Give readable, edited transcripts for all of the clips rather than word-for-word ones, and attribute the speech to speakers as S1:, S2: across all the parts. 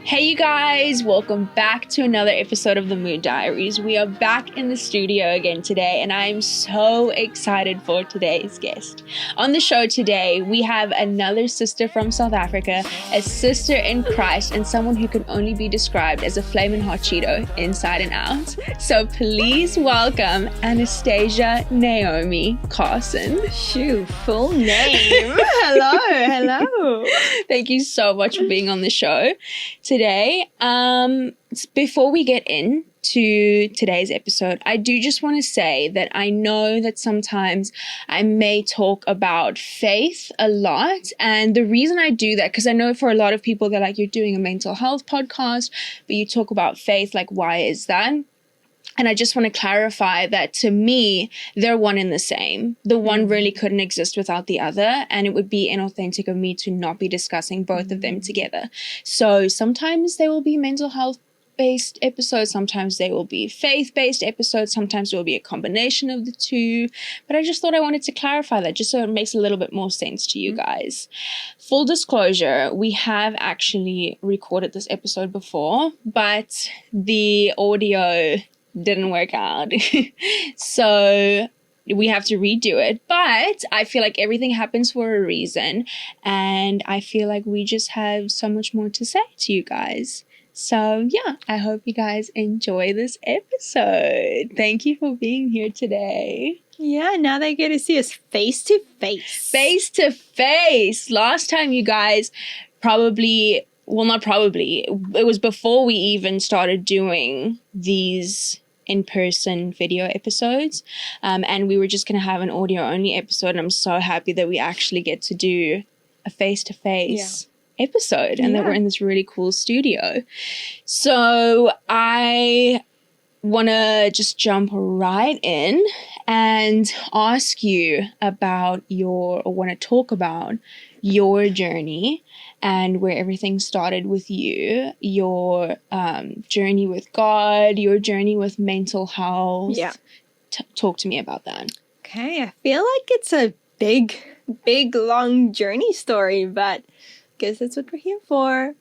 S1: Hey you guys, welcome back to another episode of the Mood Diaries. We are back in the studio again today and I am so excited for today's guest. On the show today, we have another sister from South Africa, a sister in Christ, and someone who can only be described as a flaming hot Cheeto inside and out. So please welcome Anastasia Naomi Carson.
S2: Shoot, full name. Hello.
S1: Thank you so much for being on the show today. Before we get into today's episode, I do just want to say that I know that sometimes I may talk about faith a lot, and the reason I do that, because I know for a lot of people they're like, you're doing a mental health podcast but you talk about faith, like why is that? And I just want to clarify that to me, they're one and the same. The one really couldn't exist without the other, and it would be inauthentic of me to not be discussing both of them together. So sometimes there will be mental health-based episodes, sometimes they will be faith-based episodes, sometimes it will be a combination of the two. But I just thought I wanted to clarify that just so it makes a little bit more sense to you guys. Full disclosure, we have actually recorded this episode before, but the audio didn't work out. So we have to redo it. But I feel like everything happens for a reason. And I feel like we just have so much more to say to you guys. So yeah, I hope you guys enjoy this episode. Thank you for being here today.
S2: Yeah, now they get to see us face to face.
S1: Face to face. Last time you guys it was before we even started doing these in-person video episodes, and we were just going to have an audio-only episode, and I'm so happy that we actually get to do a face-to-face episode, and that we're in this really cool studio. So I want to just jump right in and ask you about want to talk about your journey and where everything started with you, your journey with God, your journey with mental health.
S2: Yeah.
S1: Talk to me about that.
S2: Okay, I feel like it's a big, long journey story, but I guess that's what we're here for.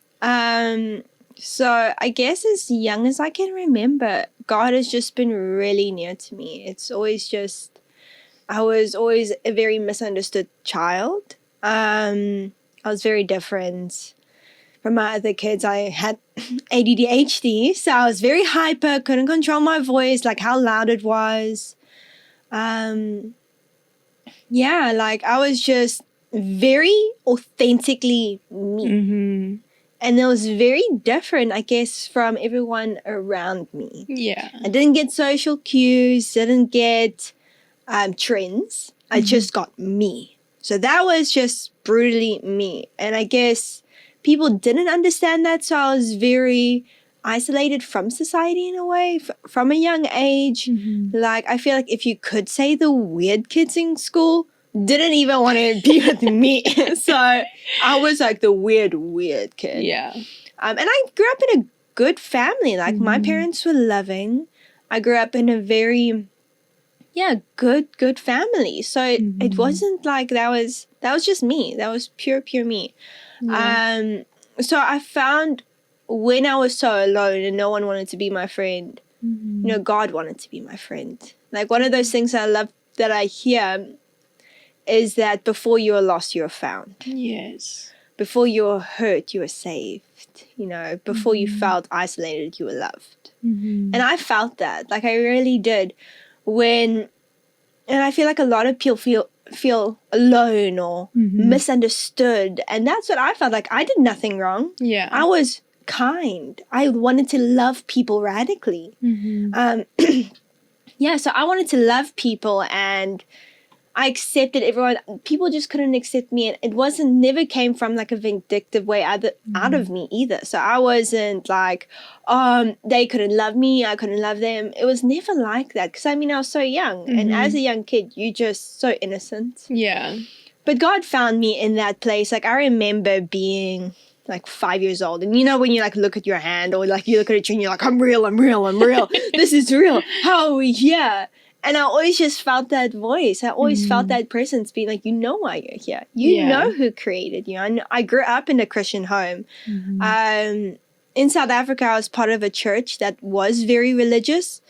S2: So I guess as young as I can remember, God has just been really near to me. It's always just, I was always a very misunderstood child. I was very different from my other kids. I had ADHD, so I was very hyper, couldn't control my voice, like how loud it was. I was just very authentically me. Mm-hmm. And it was very different, I guess, from everyone around me.
S1: Yeah.
S2: I didn't get social cues, didn't get trends. I just got me. So that was just brutally me. And I guess people didn't understand that. So I was very isolated from society in a way from a young age. Mm-hmm. Like, I feel like if you could say the weird kids in school didn't even want to be with me. So I was like the weird kid.
S1: Yeah.
S2: And I grew up in a good family. Like my parents were loving. I grew up in a very good family. So it wasn't like that was just me. That was pure me. Yeah. So I found when I was so alone and no one wanted to be my friend, God wanted to be my friend. Like one of those things I love that I hear is that before you are lost, you are found.
S1: Yes.
S2: Before you were hurt, you were saved. Before you felt isolated, you were loved. And I felt that. Like I really did. And I feel like a lot of people feel alone or misunderstood, and that's what I felt like. I did nothing wrong.
S1: Yeah,
S2: I was kind. I wanted to love people radically. So I wanted to love people, and I accepted everyone. People just couldn't accept me, and it never came from like a vindictive way out of me either. So I wasn't like, they couldn't love me, I couldn't love them. It was never like that, because I was so young, and as a young kid, you're just so innocent.
S1: Yeah. But
S2: God found me in that place. Like I remember being like 5 years old, and when you like look at your hand, or like you look at a tree and you're like, I'm real. This is real. How are we here? And I always just felt that voice. I always felt that presence being like, why you're here. You know who created you. I grew up in a Christian home. in South Africa, I was part of a church that was very religious.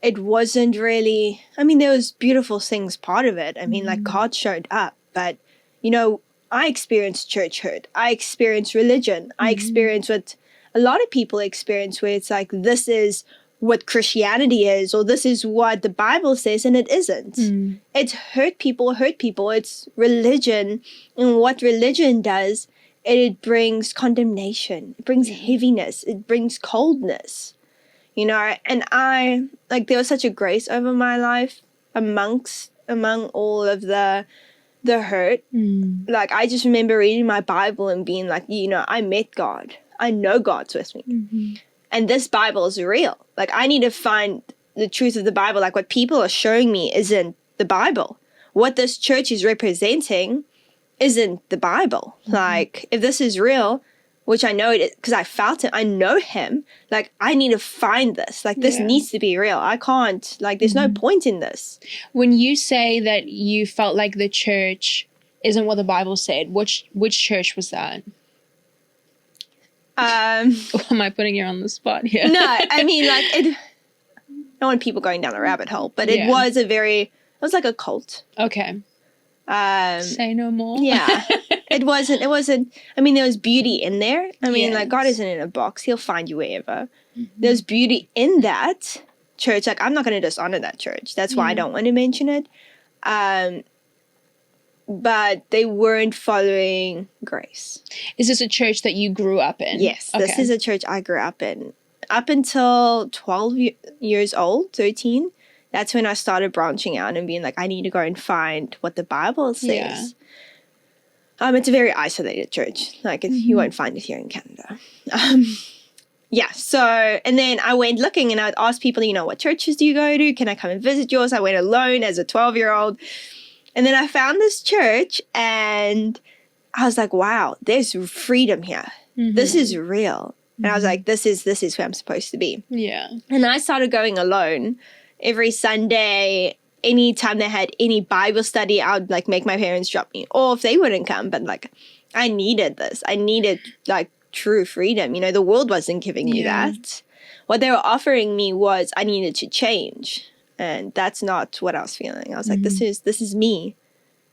S2: It wasn't really, I mean, there was beautiful things part of it. I mean, like God showed up, but, you know, I experienced church hurt. I experienced religion. I experienced what a lot of people experience, where it's like, this is what Christianity is, or this is what the Bible says, and it isn't. It's hurt people. It's religion. And what religion does, it brings condemnation. It brings heaviness. It brings coldness. You know, and there was such a grace over my life among all of the hurt. Like, I just remember reading my Bible and being like, you know, I met God. I know God's with me. And this Bible is real. Like, I need to find the truth of the Bible. Like, what people are showing me isn't the Bible. What this church is representing isn't the Bible. Like, if this is real, which I know it because I felt it, I know him, like, I need to find this. Like, this needs to be real. I can't, like, there's no point in this.
S1: When you say that you felt like the church isn't what the Bible said, which church was that? Am I putting you on the spot here?
S2: No, I mean, like, I don't want people going down the rabbit hole, but it was like a cult.
S1: Okay. Say no more.
S2: Yeah. It wasn't, I mean, there was beauty in there. I mean, like, God isn't in a box. He'll find you wherever. There's beauty in that church. Like, I'm not going to dishonor that church. That's why I don't want to mention it. But they weren't following grace.
S1: Is this a church that you grew up in?
S2: Yes, this is a church I grew up in. Up until 12 years old, 13, that's when I started branching out and being like, I need to go and find what the Bible says. It's a very isolated church. Like, you won't find it here in Canada. So, and then I went looking and I'd ask people, you know, what churches do you go to? Can I come and visit yours? I went alone as a 12-year-old. And then I found this church and I was like, wow, there's freedom here. This is real. And I was like, this is where I'm supposed to be.
S1: Yeah.
S2: And I started going alone every Sunday. Anytime they had any Bible study, I would, like, make my parents drop me off. They wouldn't come, but, like, I needed this. I needed, like, true freedom. You know, the world wasn't giving me that. What they were offering me was I needed to change. And that's not what I was feeling. I was like, this is me.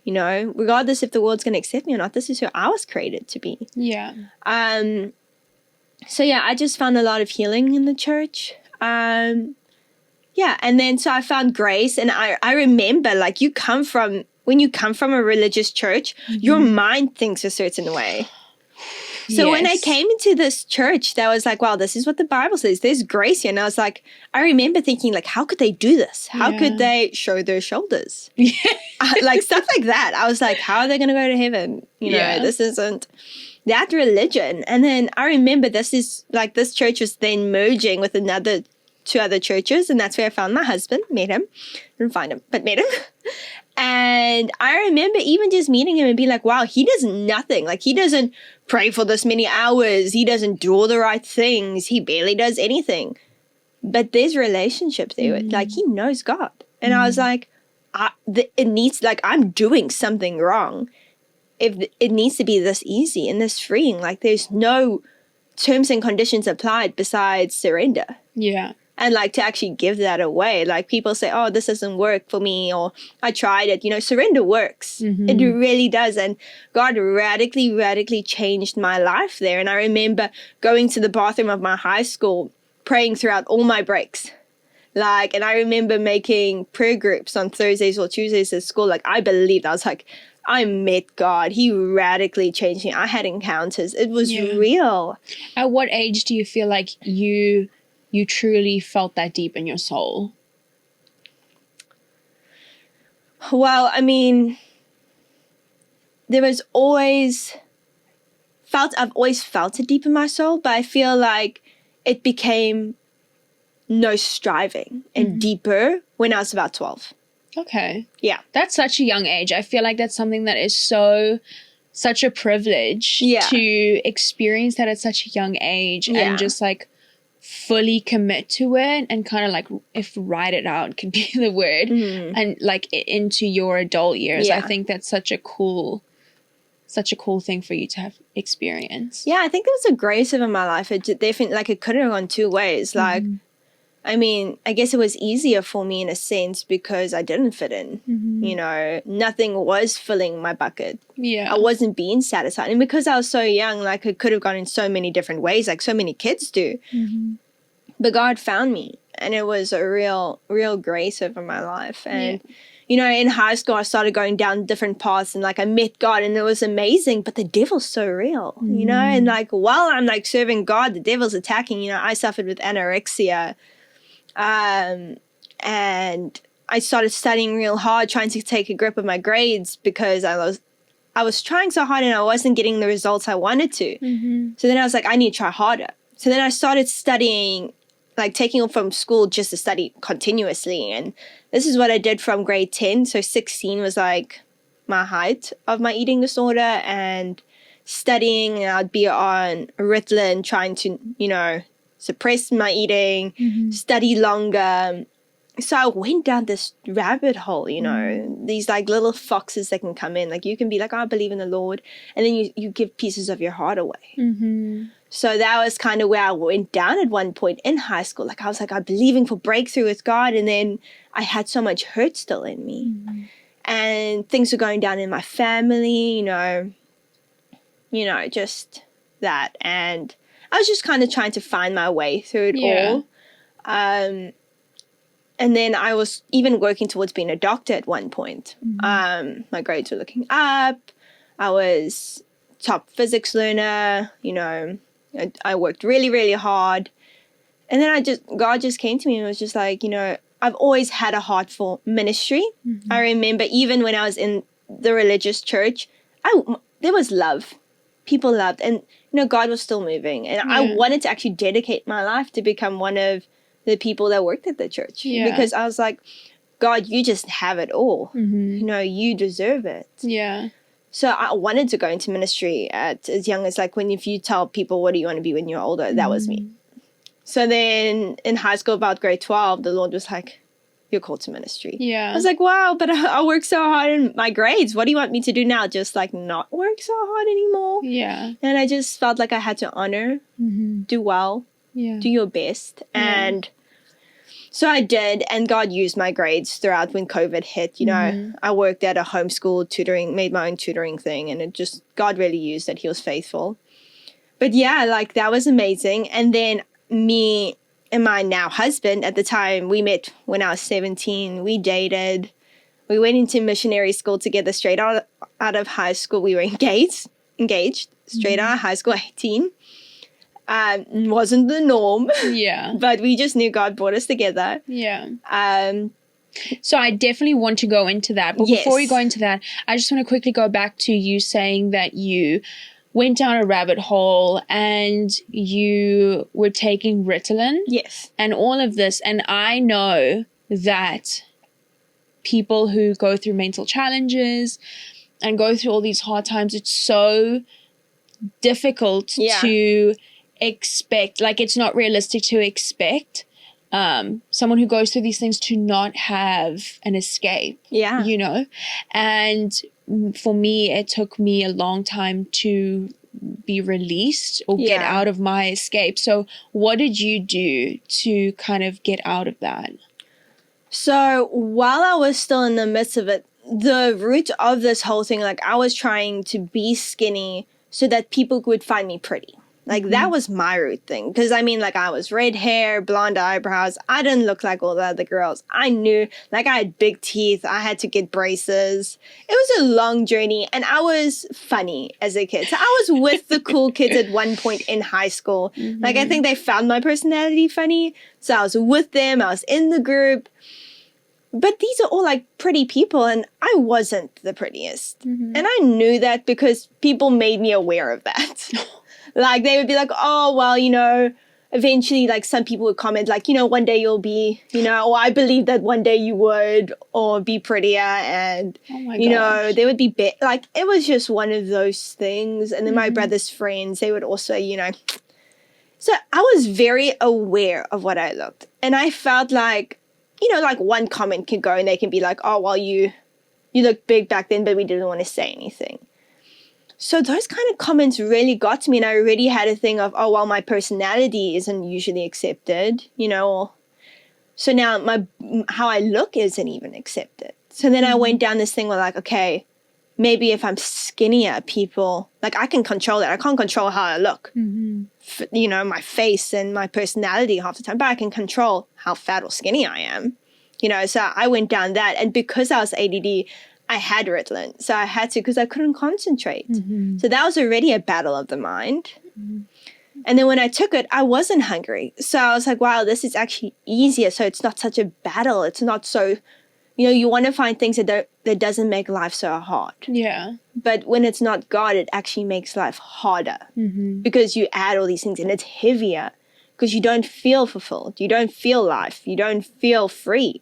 S2: You know, regardless if the world's going to accept me or not, this is who I was created to be.
S1: Yeah.
S2: So, I just found a lot of healing in the church. And then so I found grace, and I remember, like, when you come from a religious church, your mind thinks a certain way. So when I came into this church that was like, wow, this is what the Bible says, there's grace here. And I was like, I remember thinking, like, how could they do this? How could they show their shoulders? Like, stuff like that. I was like, how are they going to go to heaven? You know, this isn't that religion. And then I remember this church was then merging with two other churches, and that's where I found my husband, met him. Didn't find him, but met him. And I remember even just meeting him and being like, wow, he does nothing. Like, he doesn't pray for this many hours. He doesn't do all the right things. He barely does anything. But there's relationship there. Like, he knows God. And I was like, it needs, like, I'm doing something wrong if it needs to be this easy and this freeing. Like, there's no terms and conditions applied besides surrender.
S1: Yeah.
S2: And, like, to actually give that away. Like, people say, oh, this doesn't work for me, or I tried it. You know, surrender works. It really does. And God radically, radically changed my life there. And I remember going to the bathroom of my high school, praying throughout all my breaks. Like, and I remember making prayer groups on Thursdays or Tuesdays at school. Like, I believed. I was like, I met God. He radically changed me. I had encounters. It was real.
S1: At what age do you feel like you truly felt that deep in your soul?
S2: Well, I mean, I've always felt it deep in my soul, but I feel like it became no striving and deeper when I was about 12.
S1: Okay.
S2: Yeah.
S1: That's such a young age. I feel like that's something that is such a privilege to experience that at such a young age and just, like, fully commit to it and kind of, like, if write it out could be the word, and, like, into your adult years. I think that's such a cool such a cool thing for you to have experienced.
S2: Yeah, I think there was a grace over my life. It definitely, like, it could have gone two ways. Like, I mean, I guess it was easier for me in a sense because I didn't fit in. You know, nothing was filling my bucket.
S1: Yeah.
S2: I wasn't being satisfied. And because I was so young, like, it could have gone in so many different ways, like so many kids do. But God found me, and it was a real grace over my life. And, you know, in high school, I started going down different paths, and, like, I met God, and it was amazing. But the devil's so real, you know? And, like, while I'm, like, serving God, the devil's attacking. You know, I suffered with anorexia. And I started studying real hard, trying to take a grip of my grades because I was trying so hard and I wasn't getting the results I wanted to. So then I was like, I need to try harder. So then I started studying, like taking off from school just to study continuously. And this is what I did from grade 10. So 16 was like my height of my eating disorder, and studying, and I'd be on Ritalin trying to, you know, suppress my eating, study longer. So I went down this rabbit hole, you know, these like little foxes that can come in. Like you can be like, oh, I believe in the Lord. And then you give pieces of your heart away. So that was kind of where I went down at one point in high school. Like I was like, I'm believing for breakthrough with God. And then I had so much hurt still in me. And things were going down in my family, you know, just that. And I was just kind of trying to find my way through it all. And then I was even working towards being a doctor at one point. My grades were looking up. I was top physics learner. You know, I worked really, really hard. And then God just came to me and was just like, you know, I've always had a heart for ministry. I remember even when I was in the religious church, there was love. People loved. And, you know, God was still moving. And I wanted to actually dedicate my life to become one of the people that worked at the church. Because I was like, God, you just have it all. You know, you deserve it. So I wanted to go into ministry at as young as like if you tell people, what do you want to be when you're older? That was me. So then in high school, about grade 12, the Lord was like, you're called to ministry. I was like, wow, but I worked so hard in my grades. What do you want me to do now? Just like not work so hard anymore? And I just felt like I had to honor, do well, do your best. And so I did, and God used my grades throughout when COVID hit. You know, I worked at a homeschool tutoring, made my own tutoring thing, and God really used it. He was faithful. But yeah, like that was amazing. And then me and my now husband, at the time we met when I was 17, we dated. We went into missionary school together straight out of high school. We were engaged straight out of high school, 18. Wasn't the norm. But we just knew God brought us together.
S1: So I definitely want to go into that. But before we go into that, I just want to quickly go back to you saying that you went down a rabbit hole and you were taking Ritalin. And all of this. And I know that people who go through mental challenges and go through all these hard times, it's so difficult to expect, like it's not realistic to expect someone who goes through these things to not have an escape, you know. And for me, it took me a long time to be released or get out of my escape. So what did you do to kind of get out of that?
S2: So while I was still in the midst of it, the root of this whole thing, like I was trying to be skinny so that people would find me pretty. Like that was my root thing. Because I mean, like I was red hair, blonde eyebrows. I didn't look like all the other girls. I knew, like I had big teeth. I had to get braces. It was a long journey, and I was funny as a kid. So I was with the cool kids at one point in high school. Like I think they found my personality funny. So I was with them. I was in the group. But these are all like pretty people, and I wasn't the prettiest. And I knew that because people made me aware of that. Like, they would be like, oh, well, you know, eventually, like, some people would comment, like, you know, one day you'll be, you know, or I believe that one day you would, or be prettier, and, you know, they would be, like, it was just one of those things. And then my brother's friends, they would also, you know. So I was very aware of what I looked. And I felt like, you know, like, one comment can go, and they can be like, oh, well, you looked big back then, but we didn't want to say anything. So those kind of comments really got to me, and I already had a thing of, oh, well, my personality isn't usually accepted, you know, or so now how I look isn't even accepted. So then I went down this thing where like, okay, maybe if I'm skinnier, people, like I can control that. I can't control how I look, you know, my face and my personality half the time, but I can control how fat or skinny I am, you know. So I went down that, and because I was ADD, I had Ritalin. So I had to, because I couldn't concentrate. So that was already a battle of the mind. And then when I took it, I wasn't hungry. So I was like, wow, this is actually easier. So it's not such a battle. It's not so, you know, you want to find things that doesn't make life so hard.
S1: Yeah.
S2: But when it's not God, it actually makes life harder because you add all these things and it's heavier because you don't feel fulfilled. You don't feel life. You don't feel free.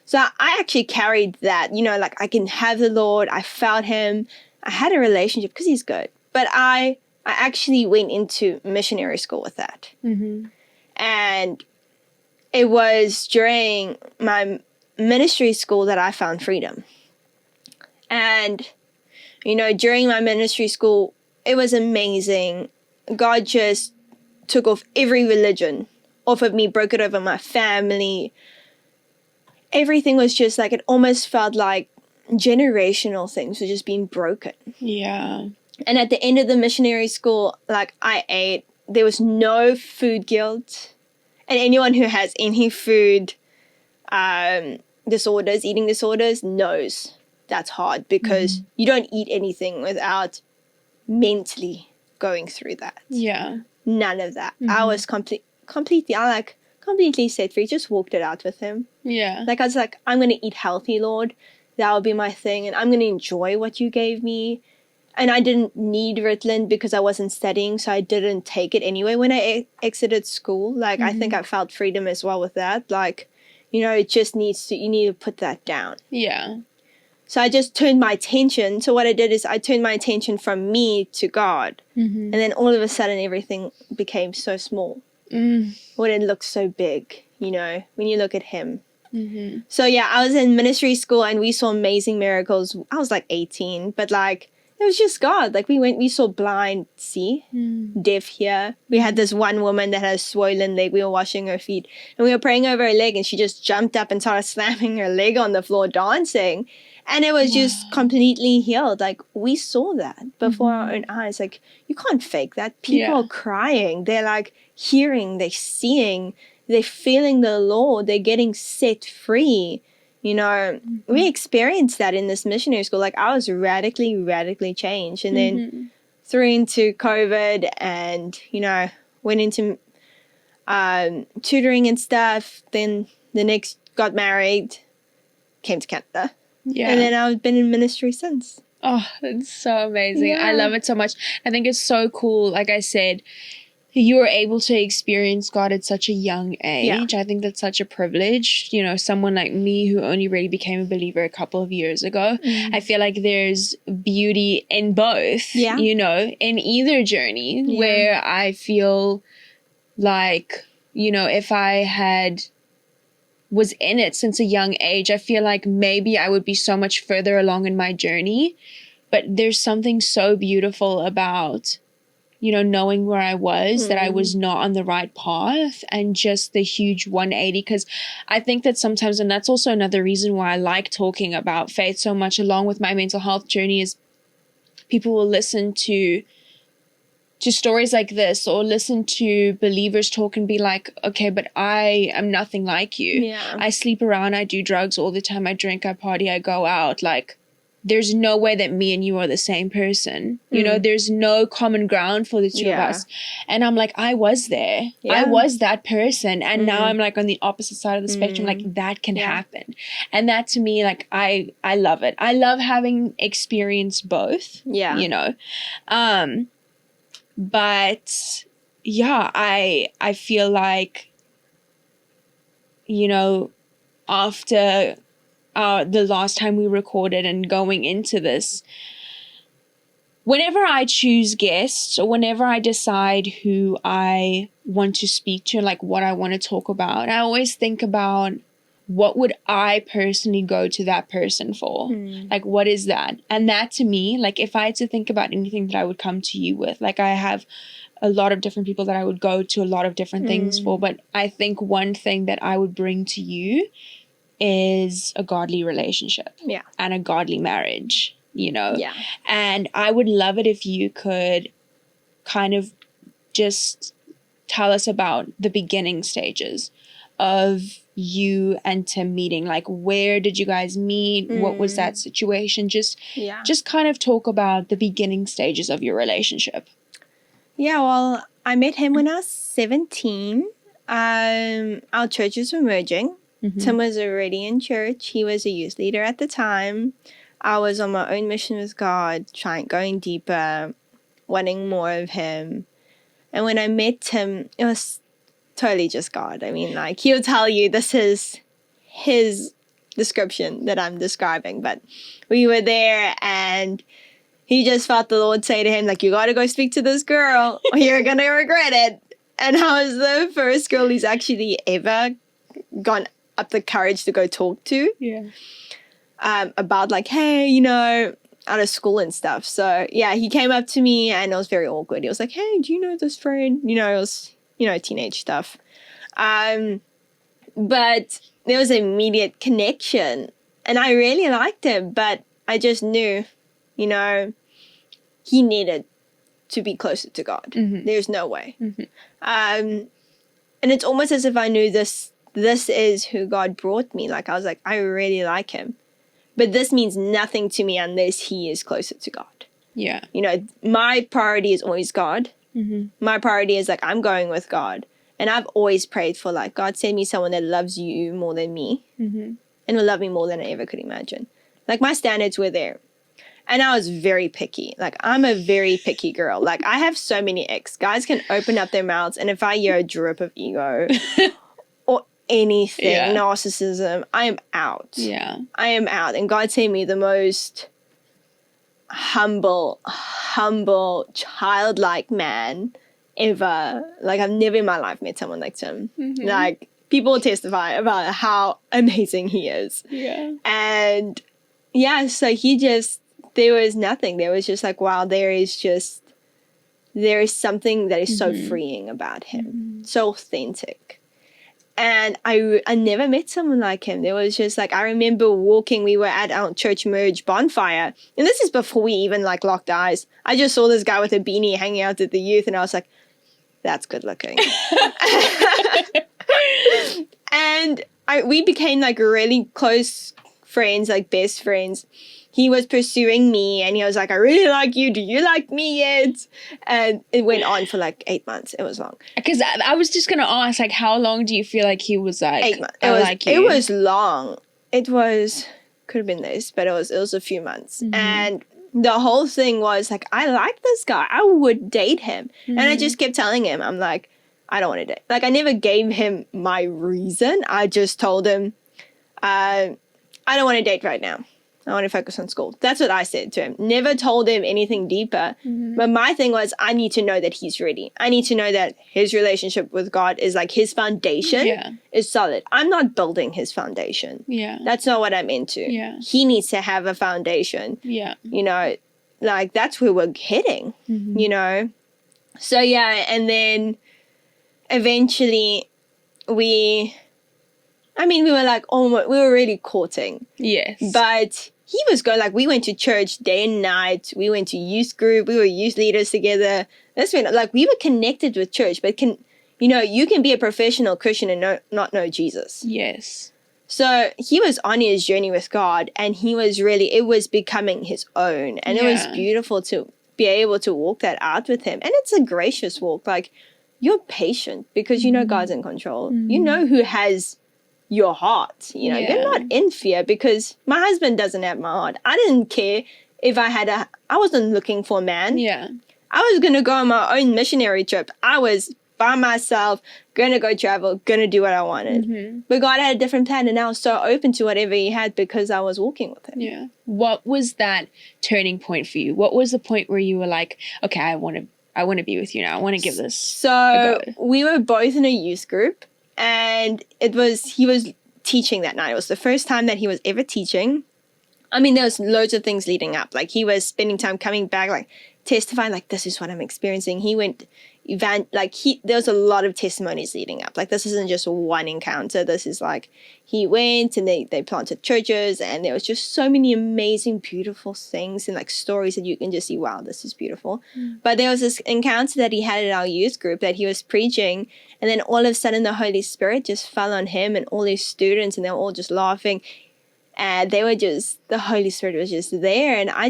S2: So I actually carried that, you know, like I can have the Lord. I felt him. I had a relationship because he's good. But I actually went into missionary school with that. And it was during my ministry school that I found freedom. And, you know, during my ministry school, it was amazing. God just took off every religion off of me, broke it over my family. Everything was just like, it almost felt like generational things were just being broken.
S1: Yeah.
S2: And at the end of the missionary school, like I ate, there was no food guilt. And anyone who has any food disorders, eating disorders, knows that's hard because you don't eat anything without mentally going through that.
S1: Yeah.
S2: None of that. I was completely set free. Just walked it out with him.
S1: Yeah.
S2: Like I was like, I'm going to eat healthy, Lord. That will be my thing. And I'm going to enjoy what you gave me. And I didn't need Ritalin because I wasn't studying, so I didn't take it anyway when I exited school. Like, I think I felt freedom as well with that. Like, you know, it just you need to put that down.
S1: Yeah.
S2: So I just turned my attention. So what I did is I turned my attention from me to God. And then all of a sudden everything became so small. When it looked so big, you know, when you look at him. So yeah, I was in ministry school and we saw amazing miracles. I was like 18, but like, it was just God. Like we saw blind see, deaf hear. We had this one woman that had a swollen leg. We were washing her feet and we were praying over her leg and she just jumped up and started slamming her leg on the floor dancing. And it was just completely healed. Like we saw that before our own eyes. Like you can't fake that. People are crying. They're like hearing, they're seeing, they're feeling the Lord. They're getting set free. You know, we experienced that in this missionary school. Like I was radically changed. And then through into COVID and, you know, went into tutoring and stuff. Then the next got married, came to Canada. Yeah. And then I've been in ministry since.
S1: Oh, it's so amazing. Yeah. I love it so much. I think it's so cool. Like I said, you were able to experience God at such a young age. I think that's such a privilege. You know, someone like me who only really became a believer a couple of years ago, I feel like there's beauty in both, you know, in either journey where I feel like, you know, if I was in it since a young age, I feel like maybe I would be so much further along in my journey. But there's something so beautiful about, you know, knowing where I was, that I was not on the right path, and just the huge 180. Because I think that sometimes, and that's also another reason why I like talking about faith so much along with my mental health journey, is people will listen to stories like this or listen to believers talk and be like, okay, but I am nothing like you.
S2: Yeah.
S1: I sleep around, I do drugs all the time, I drink, I party, I go out. Like, there's no way that me and you are the same person. You know, there's no common ground for the two of us. And I'm like, I was there. I was that person. And now I'm like on the opposite side of the spectrum. Like that can happen. And that to me, like, I love it. I love having experienced both, you know. But yeah, I feel like, you know, after the last time we recorded and going into this, whenever I choose guests or whenever I decide who I want to speak to, like what I want to talk about, I always think about what would I personally go to that person for? Like, what is that? And that to me, like, if I had to think about anything that I would come to you with, like, I have a lot of different people that I would go to a lot of different things for. But I think one thing that I would bring to you is a godly relationship.
S2: Yeah.
S1: And a godly marriage, you know?
S2: Yeah.
S1: And I would love it if you could kind of just tell us about the beginning stages of you and Tim meeting. Like, where did you guys meet? What was that situation? Just kind of talk about the beginning stages of your relationship.
S2: Yeah, well, I met him when I was 17. Our churches were merging. Tim was already in church. He was a youth leader at the time. I was on my own mission with God, going deeper, wanting more of him. And when I met Tim, it was totally just God. I mean, like, he'll tell you this is his description that I'm describing. But we were there and he just felt the Lord say to him, like, you got to go speak to this girl or you're going to regret it. And I was the first girl he's actually ever gone up the courage to go talk to.
S1: Yeah.
S2: About like, hey, you know, out of school and stuff. So yeah, he came up to me and it was very awkward. He was like, hey, do you know this friend? You know, it was, you know, teenage stuff. But there was an immediate connection and I really liked him, but I just knew, you know, he needed to be closer to God. There's no way. And it's almost as if I knew this is who God brought me. Like, I was like, I really like him. But this means nothing to me unless he is closer to God.
S1: Yeah.
S2: You know, my priority is always God. My priority is like, I'm going with God. And I've always prayed for like, God, send me someone that loves you more than me. And will love me more than I ever could imagine. Like, my standards were there. And I was very picky. Like, I'm a very picky girl. Like, I have so many ex. Guys can open up their mouths, and if I hear a drip of ego or anything, narcissism, I am out.
S1: Yeah.
S2: I am out. And God sent me the most humble, childlike man ever. Like, I've never in my life met someone like Tim. Like, people testify about how amazing he is.
S1: Yeah.
S2: And yeah, so there was nothing. There was just like, wow, there is something that is so freeing about him. So authentic. And I never met someone like him. There was just like, I remember walking, we were at our church merge bonfire. And this is before we even like locked eyes. I just saw this guy with a beanie hanging out at the youth. And I was like, that's good looking. And we became like really close friends, like best friends. He was pursuing me and he was like, I really like you. Do you like me yet? And it went on for like 8 months. It was long.
S1: Because I was just going to ask, like, how long do you feel like he was like,
S2: 8 months.
S1: It
S2: was long. It was, could have been this, but it was a few months. And the whole thing was like, I like this guy. I would date him. And I just kept telling him, I'm like, I don't want to date. Like, I never gave him my reason. I just told him, I don't want to date right now. I want to focus on school. That's what I said to him. Never told him anything deeper. But my thing was, I need to know that he's ready. I need to know that his relationship with God is like his foundation is solid. I'm not building his foundation.
S1: Yeah.
S2: That's not what I'm into.
S1: Yeah.
S2: He needs to have a foundation.
S1: Yeah.
S2: You know, like that's where we're heading, you know? So yeah, and then eventually we were like, we were really courting.
S1: Yes.
S2: But he was going, like, we went to church day and night. We went to youth group. We were youth leaders together. That's when, like, we were connected with church. But you can be a professional Christian and not know Jesus.
S1: Yes.
S2: So he was on his journey with God, and it was becoming his own. And it was beautiful to be able to walk that out with him. And it's a gracious walk. Like, you're patient because you know God's in control. You know who has your heart. You know, you're not in fear because my husband doesn't have my heart. I didn't care if I wasn't looking for a man.
S1: Yeah.
S2: I was going to go on my own missionary trip. I was by myself, going to go travel, going to do what I wanted. But God had a different plan, and I was so open to whatever he had because I was walking with him.
S1: Yeah. What was that turning point for you? What was the point where you were like, okay, I want to be with you now. I want to give this
S2: a go. We were both in a youth group. And he was teaching that night. It was the first time that he was ever teaching. I mean, there was loads of things leading up. Like, he was spending time coming back, like, testifying, like, this is what I'm experiencing. He went, there was a lot of testimonies leading up. Like, this isn't just one encounter. This is, like, he went and they planted churches, and there was just so many amazing, beautiful things and, like, stories that you can just see, wow, this is beautiful. But there was this encounter that he had at our youth group that he was preaching, and then all of a sudden the Holy Spirit just fell on him and all his students, and they were all just laughing. And they were just, the Holy Spirit was just there. And I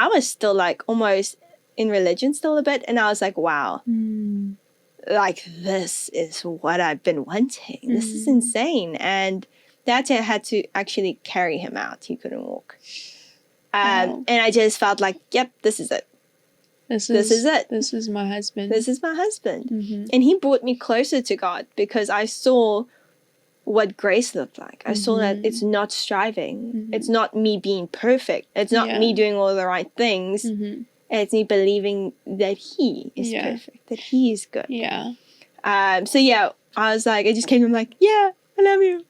S2: was still like almost in religion still a bit. And I was like, wow, like this is what I've been wanting. This is insane. And that had to actually carry him out. He couldn't walk.
S1: Wow.
S2: And I just felt like, yep, this is it. This is it.
S1: This is my husband.
S2: This is my husband. And he brought me closer to God because I saw what grace looked like. I saw that it's not striving. It's not me being perfect. It's not me doing all the right things. It's me believing that he is perfect, that he is good.
S1: Yeah.
S2: So yeah, I was like, I just came to him like, yeah, I love you.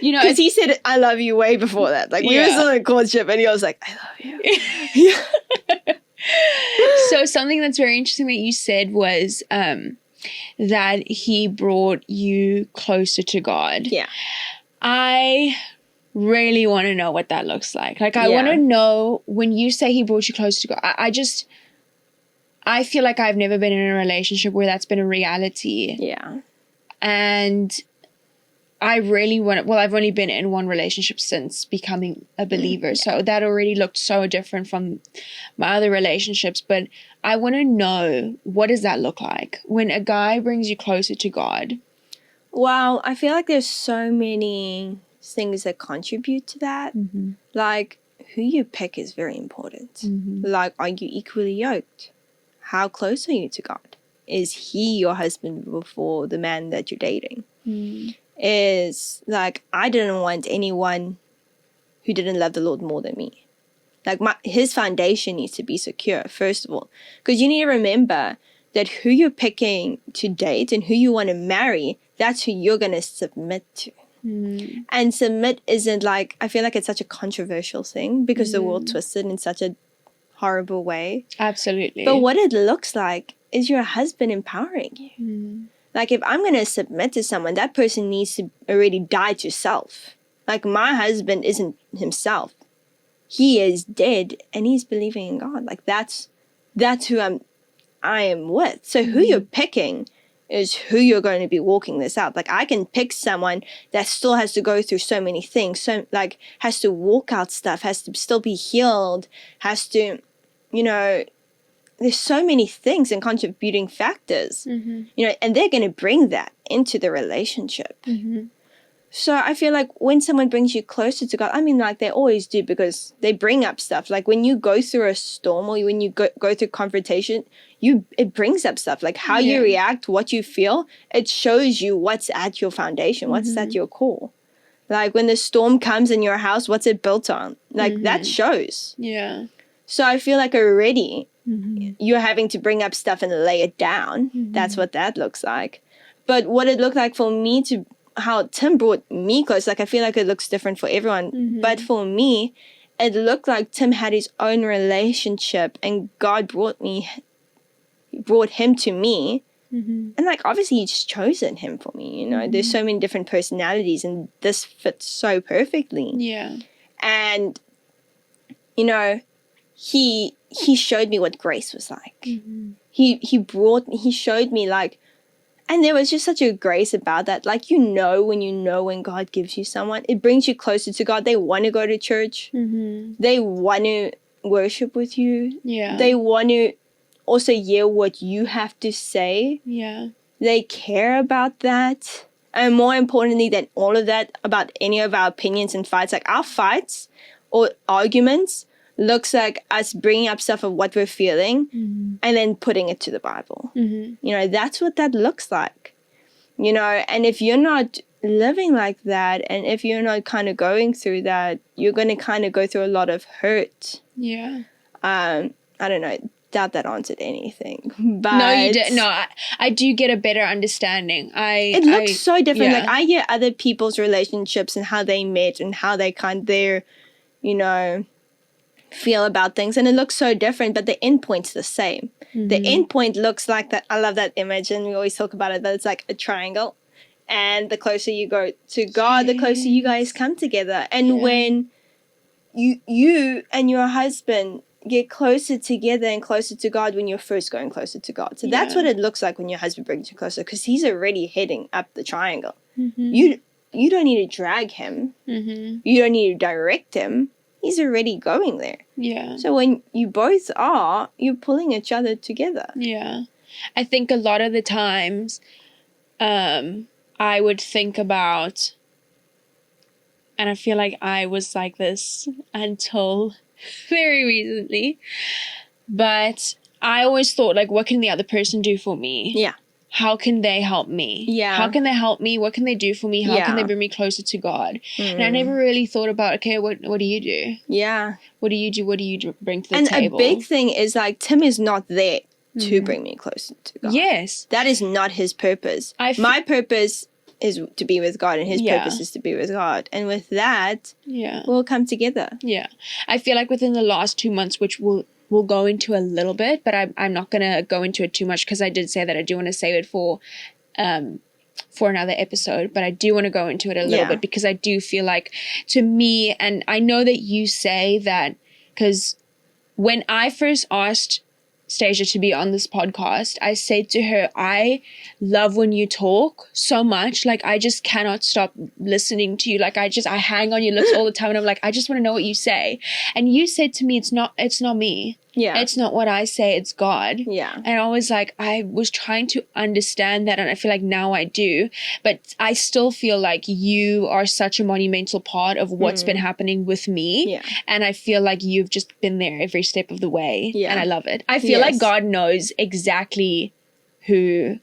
S1: You know,
S2: because he said I love you way before that. Like, we were still in courtship, and he was like, I love you.
S1: So something that's very interesting that you said was that he brought you closer to God.
S2: Yeah.
S1: I really want to know what that looks like. Like, I want to know, when you say he brought you closer to God, I feel like I've never been in a relationship where that's been a reality.
S2: Yeah.
S1: And I really I've only been in one relationship since becoming a believer. So that already looked so different from my other relationships. But I want to know, what does that look like when a guy brings you closer to God?
S2: Well, I feel like there's so many things that contribute to that. Like, who you pick is very important. Like, are you equally yoked? How close are you to God? Is he your husband before the man that you're dating? Is, like, I didn't want anyone who didn't love the Lord more than me. Like, his foundation needs to be secure, first of all. Because you need to remember that who you're picking to date and who you want to marry, that's who you're going to submit to. And submit isn't, like, I feel like it's such a controversial thing because the world twisted in such a horrible way.
S1: Absolutely.
S2: But what it looks like is your husband empowering you. Like, if I'm going to submit to someone, that person needs to already die to self. Like, my husband isn't himself. He is dead and he's believing in God. Like, that's who I am with. So who you're picking is who you're going to be walking this out. Like, I can pick someone that still has to go through so many things. So, like, has to walk out stuff, has to still be healed, has to, you know, there's so many things and contributing factors, you know, and they're going to bring that into the relationship. So I feel like when someone brings you closer to God, I mean, like, they always do, because they bring up stuff. Like, when you go through a storm or when you go through confrontation, it brings up stuff. Like, how you react, what you feel, it shows you what's at your foundation, what's at your core. Like, when the storm comes in your house, what's it built on? Like, that shows.
S1: Yeah.
S2: So I feel like already you're having to bring up stuff and lay it down. That's what that looks like. But what it looked like for me how Tim brought me close, like, I feel like it looks different for everyone. But for me, it looked like Tim had his own relationship and God brought him to me. And, like, obviously he's chosen him for me, you know. There's so many different personalities and this fits so perfectly.
S1: Yeah.
S2: And, you know, he showed me what grace was like. He showed me, like, and there was just such a grace about that. Like, when God gives you someone, it brings you closer to God. They want to go to church. They want to worship with you.
S1: Yeah.
S2: They want to also hear what you have to say.
S1: Yeah.
S2: They care about that. And more importantly than all of that, about any of our opinions and fights, like, our fights or arguments looks like us bringing up stuff of what we're feeling and then putting it to the Bible. You know, that's what that looks like. You know, and if you're not living like that, and if you're not kind of going through that, you're going to kind of go through a lot of hurt.
S1: Yeah.
S2: I don't know. doubt that answered anything. But
S1: No, you did. No, I do get a better understanding.
S2: It looks so different.
S1: yeah.
S2: Like, I hear other people's relationships and how they met and how they feel about things, and it looks so different, but the end point's the same. The end point looks like that. I love that image, and we always talk about it, that it's like a triangle, and the closer you go to God, the closer you guys come together. And when you and your husband get closer together and closer to God, when you're first going closer to God. So that's what it looks like when your husband brings you closer, because he's already heading up the triangle. You don't need to drag him. You don't need to direct him. He's already going there.
S1: Yeah.
S2: So when you both are, you're pulling each other together.
S1: Yeah. I think a lot of the times I would think about, and I feel like I was like this until very recently, but I always thought, like, what can the other person do for me?
S2: Yeah.
S1: How can they help me?
S2: Yeah.
S1: How can they help me? What can they do for me? How can they bring me closer to God? And I never really thought about, okay, what do you do?
S2: Yeah.
S1: What do you do? What do you bring to the
S2: and
S1: table?
S2: And a big thing is, like, Tim is not there to bring me closer to God.
S1: Yes.
S2: That is not his purpose. My purpose is to be with God, and his purpose is to be with God. And with that, we'll come together. Yeah.
S1: I feel like within the last 2 months, which we'll go into a little bit, but I'm not going to go into it too much, because I did say that I do want to save it for another episode, but I do want to go into it a little bit, because I do feel like, to me, and I know that you say that, because when I first asked Stasia to be on this podcast, I said to her, I love when you talk so much. Like, I just cannot stop listening to you. Like, I hang on your lips all the time, and I'm like, I just want to know what you say. And you said to me, it's not me. Yeah. It's not what I say, it's God. Yeah. And I was like, I was trying to understand that, and I feel like now I do. But I still feel like you are such a monumental part of what's been happening with me. Yeah. And I feel like you've just been there every step of the way. Yeah. And I love it. I feel like God knows exactly who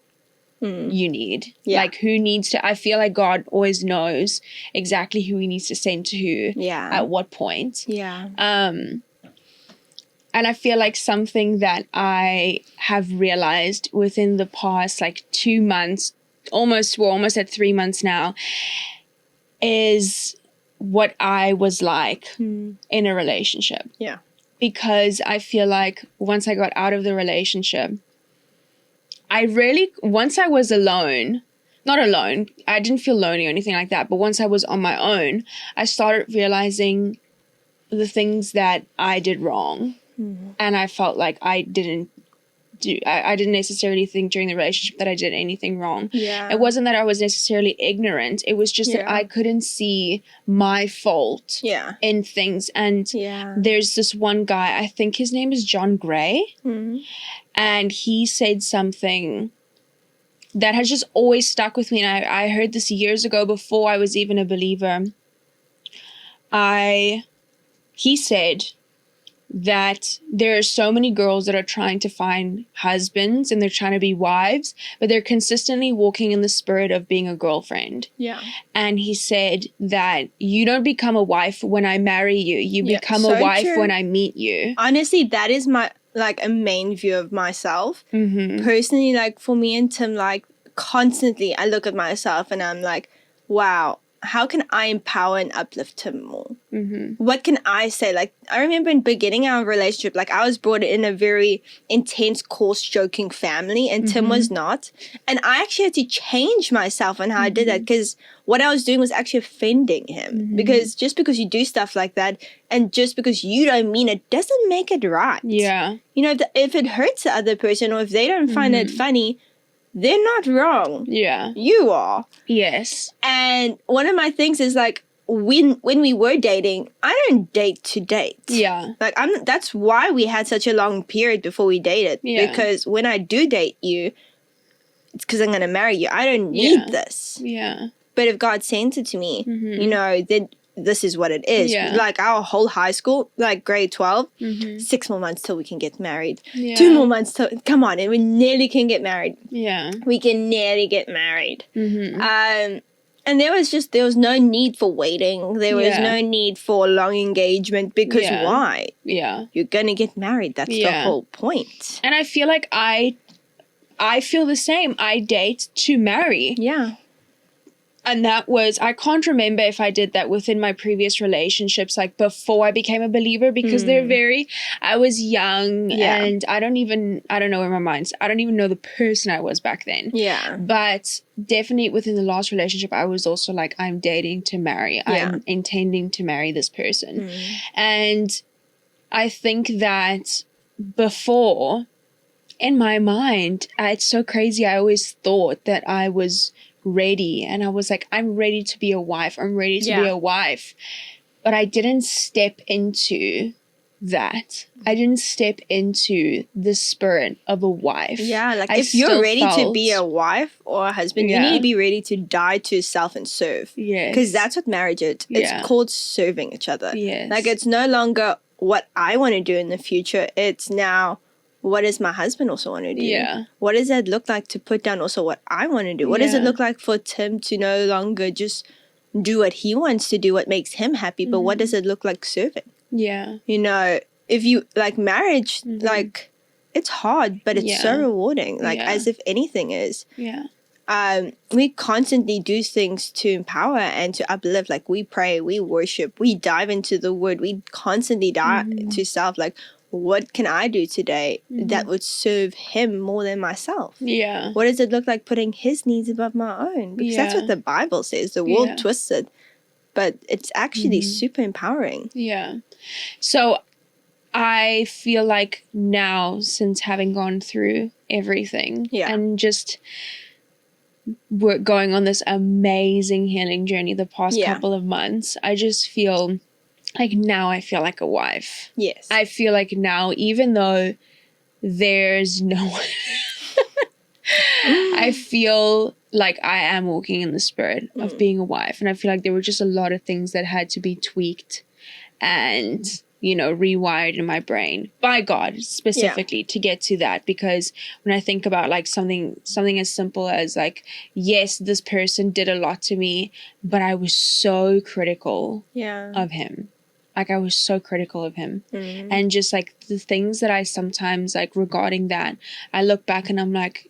S1: you need. Yeah. Like, who needs to, I feel like God always knows exactly who he needs to send to who at what point. Yeah. And I feel like something that I have realized within the past, like, 2 months, we're almost at 3 months now, is what I was like in a relationship. Yeah. Because I feel like once I got out of the relationship, once I was alone, not alone, I didn't feel lonely or anything like that, but once I was on my own, I started realizing the things that I did wrong. And I felt like I didn't necessarily think during the relationship that I did anything wrong. Yeah. It wasn't that I was necessarily ignorant. It was just that I couldn't see my fault in things. And there's this one guy, I think his name is John Gray. And he said something that has just always stuck with me. And I heard this years ago, before I was even a believer. He said that there are so many girls that are trying to find husbands, and they're trying to be wives, but they're consistently walking in the spirit of being a girlfriend. Yeah. And he said that you don't become a wife when I marry you. You become a wife when I meet you.
S2: Honestly, that is my, like, a main view of myself. Personally, like, for me and Tim, like, constantly I look at myself and I'm like, wow, how can I empower and uplift him more? What can I say? Like, I remember in beginning our relationship, like, I was brought in a very intense, coarse, joking family, and Tim was not. And I actually had to change myself on how I did that, because what I was doing was actually offending him. Because just because you do stuff like that, and just because you don't mean it, doesn't make it right. Yeah. You know, if it hurts the other person, or if they don't find it funny, they're not wrong. Yeah. You are. Yes. And one of my things is, like, when we were dating, I don't date to date. Yeah. Like, that's why we had such a long period before we dated. Yeah. Because when I do date you, it's because I'm going to marry you. I don't need this. Yeah. But if God sends it to me, you know, then this is what it is. Yeah. Like, our whole high school, like grade 12, 6 more months till we can get married. Yeah. 2 more months till, come on, and we nearly can get married. Yeah. We can nearly get married. And there was no need for waiting. There was no need for long engagement because why?
S1: Yeah.
S2: You're going to get married. That's the whole point.
S1: And I feel like I feel the same. I date to marry.
S2: Yeah.
S1: And that was, I can't remember if I did that within my previous relationships, like before I became a believer, because I was young and I don't know where my mind's, I don't even know the person I was back then.
S2: Yeah.
S1: But definitely within the last relationship, I was also like, I'm dating to marry. I'm intending to marry this person. And I think that before, in my mind, it's so crazy. I always thought that I was ready, and I was like, I'm ready to be a wife. I'm ready to be a wife. But I didn't step into that. I didn't step into the spirit of a wife.
S2: Yeah, like if you're ready to be a wife or a husband, you need to be ready to die to self and serve.
S1: Yes.
S2: Because that's what marriage is. It's called serving each other.
S1: Yes.
S2: Like it's no longer what I want to do in the future. It's now, what does my husband also want to do?
S1: Yeah.
S2: What does that look like to put down also what I want to do? What does it look like for Tim to no longer just do what he wants to do, what makes him happy, but what does it look like serving?
S1: Yeah.
S2: You know, if you, like marriage, like it's hard, but it's so rewarding, like as if anything is.
S1: Yeah.
S2: We constantly do things to empower and to uplift. Like we pray, we worship, we dive into the word, we constantly dive to self, like, what can I do today that would serve him more than myself?
S1: Yeah.
S2: What does it look like putting his needs above my own? Because that's what the Bible says. The world twists it, but it's actually super empowering.
S1: Yeah. So I feel like now, since having gone through everything and just going on this amazing healing journey the past couple of months, I just feel like now I feel like a wife.
S2: Yes.
S1: I feel like now, even though there's no I feel like I am walking in the spirit of being a wife. And I feel like there were just a lot of things that had to be tweaked and, you know, rewired in my brain by God specifically to get to that. Because when I think about like something as simple as like, yes, this person did a lot to me, but I was so critical of him. Like I was so critical of him. And just like the things that I sometimes like regarding that, I look back and I'm like,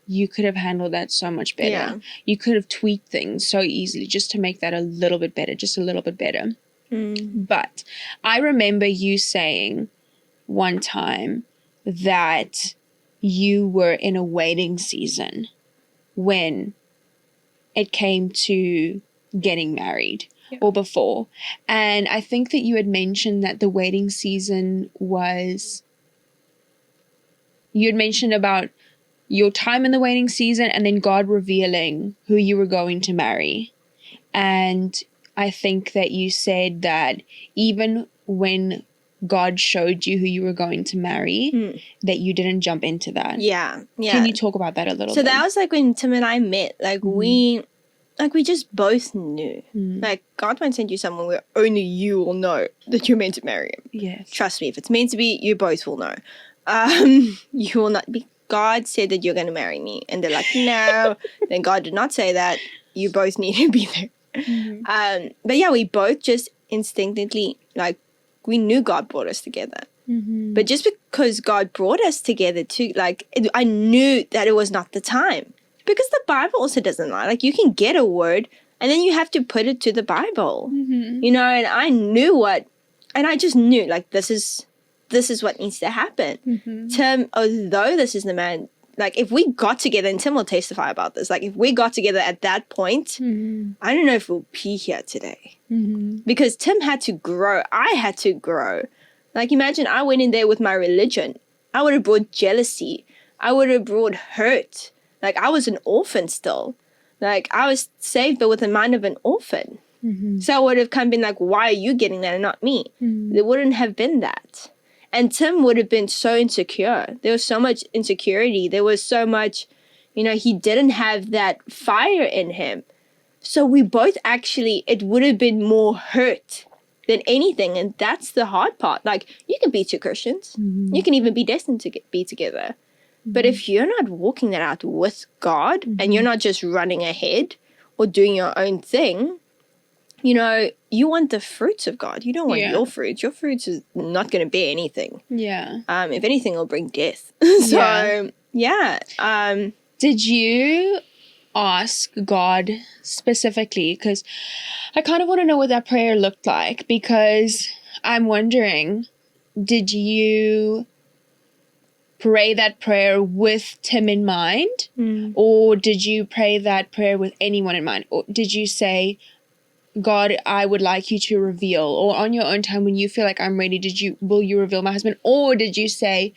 S1: you could have handled that so much better.
S2: Yeah.
S1: You could have tweaked things so easily just to make that a little bit better, just a little bit better. But I remember you saying one time that you were in a waiting season when it came to getting married. Or before. And I think that you had mentioned that the waiting season was, you had mentioned about your time in the waiting season and then God revealing who you were going to marry. And I think that you said that even when God showed you who you were going to marry, that you didn't jump into that.
S2: Yeah.
S1: Can you talk about that a little bit?
S2: So that was like when Tim and I met. Like we just both knew. Like, God won't send you someone where only you will know that you're meant to marry him.
S1: Yes.
S2: Trust me, if it's meant to be, you both will know. You will not be. God said that you're going to marry me. And they're like, no. Then God did not say that. You both need to be there. But yeah, we both just instinctively, like, we knew God brought us together. But just because God brought us together too, like, I knew that it was not the time. Because the Bible also doesn't lie. Like, you can get a word and then you have to put it to the Bible. You know, and I knew and I just knew, like, this is what needs to happen. Tim, although this is the man, like, if we got together, and Tim will testify about this, like, if we got together at that point, I don't know if we'll be here today. Because Tim had to grow. I had to grow. Like, imagine I went in there with my religion. I would have brought jealousy. I would have brought hurt. Like, I was an orphan still. Like, I was saved, but with the mind of an orphan. So I would have kind of been like, why are you getting that and not me? There wouldn't have been that. And Tim would have been so insecure. There was so much insecurity. There was so much, you know, he didn't have that fire in him. So we both actually, it would have been more hurt than anything. And that's the hard part. Like, you can be two Christians. You can even be destined to be together. But if you're not walking that out with God and you're not just running ahead or doing your own thing, you know, you want the fruits of God. You don't want your fruits. Your fruits is not going to bear anything.
S1: Yeah.
S2: If anything, it'll bring death. So,
S1: Did you ask God specifically? Because I kind of want to know what that prayer looked like, because I'm wondering, did you pray that prayer with Tim in mind? Or did you pray that prayer with anyone in mind? Or did you say, God, I would like you to reveal, or on your own time when you feel like I'm ready, will you reveal my husband? Or did you say,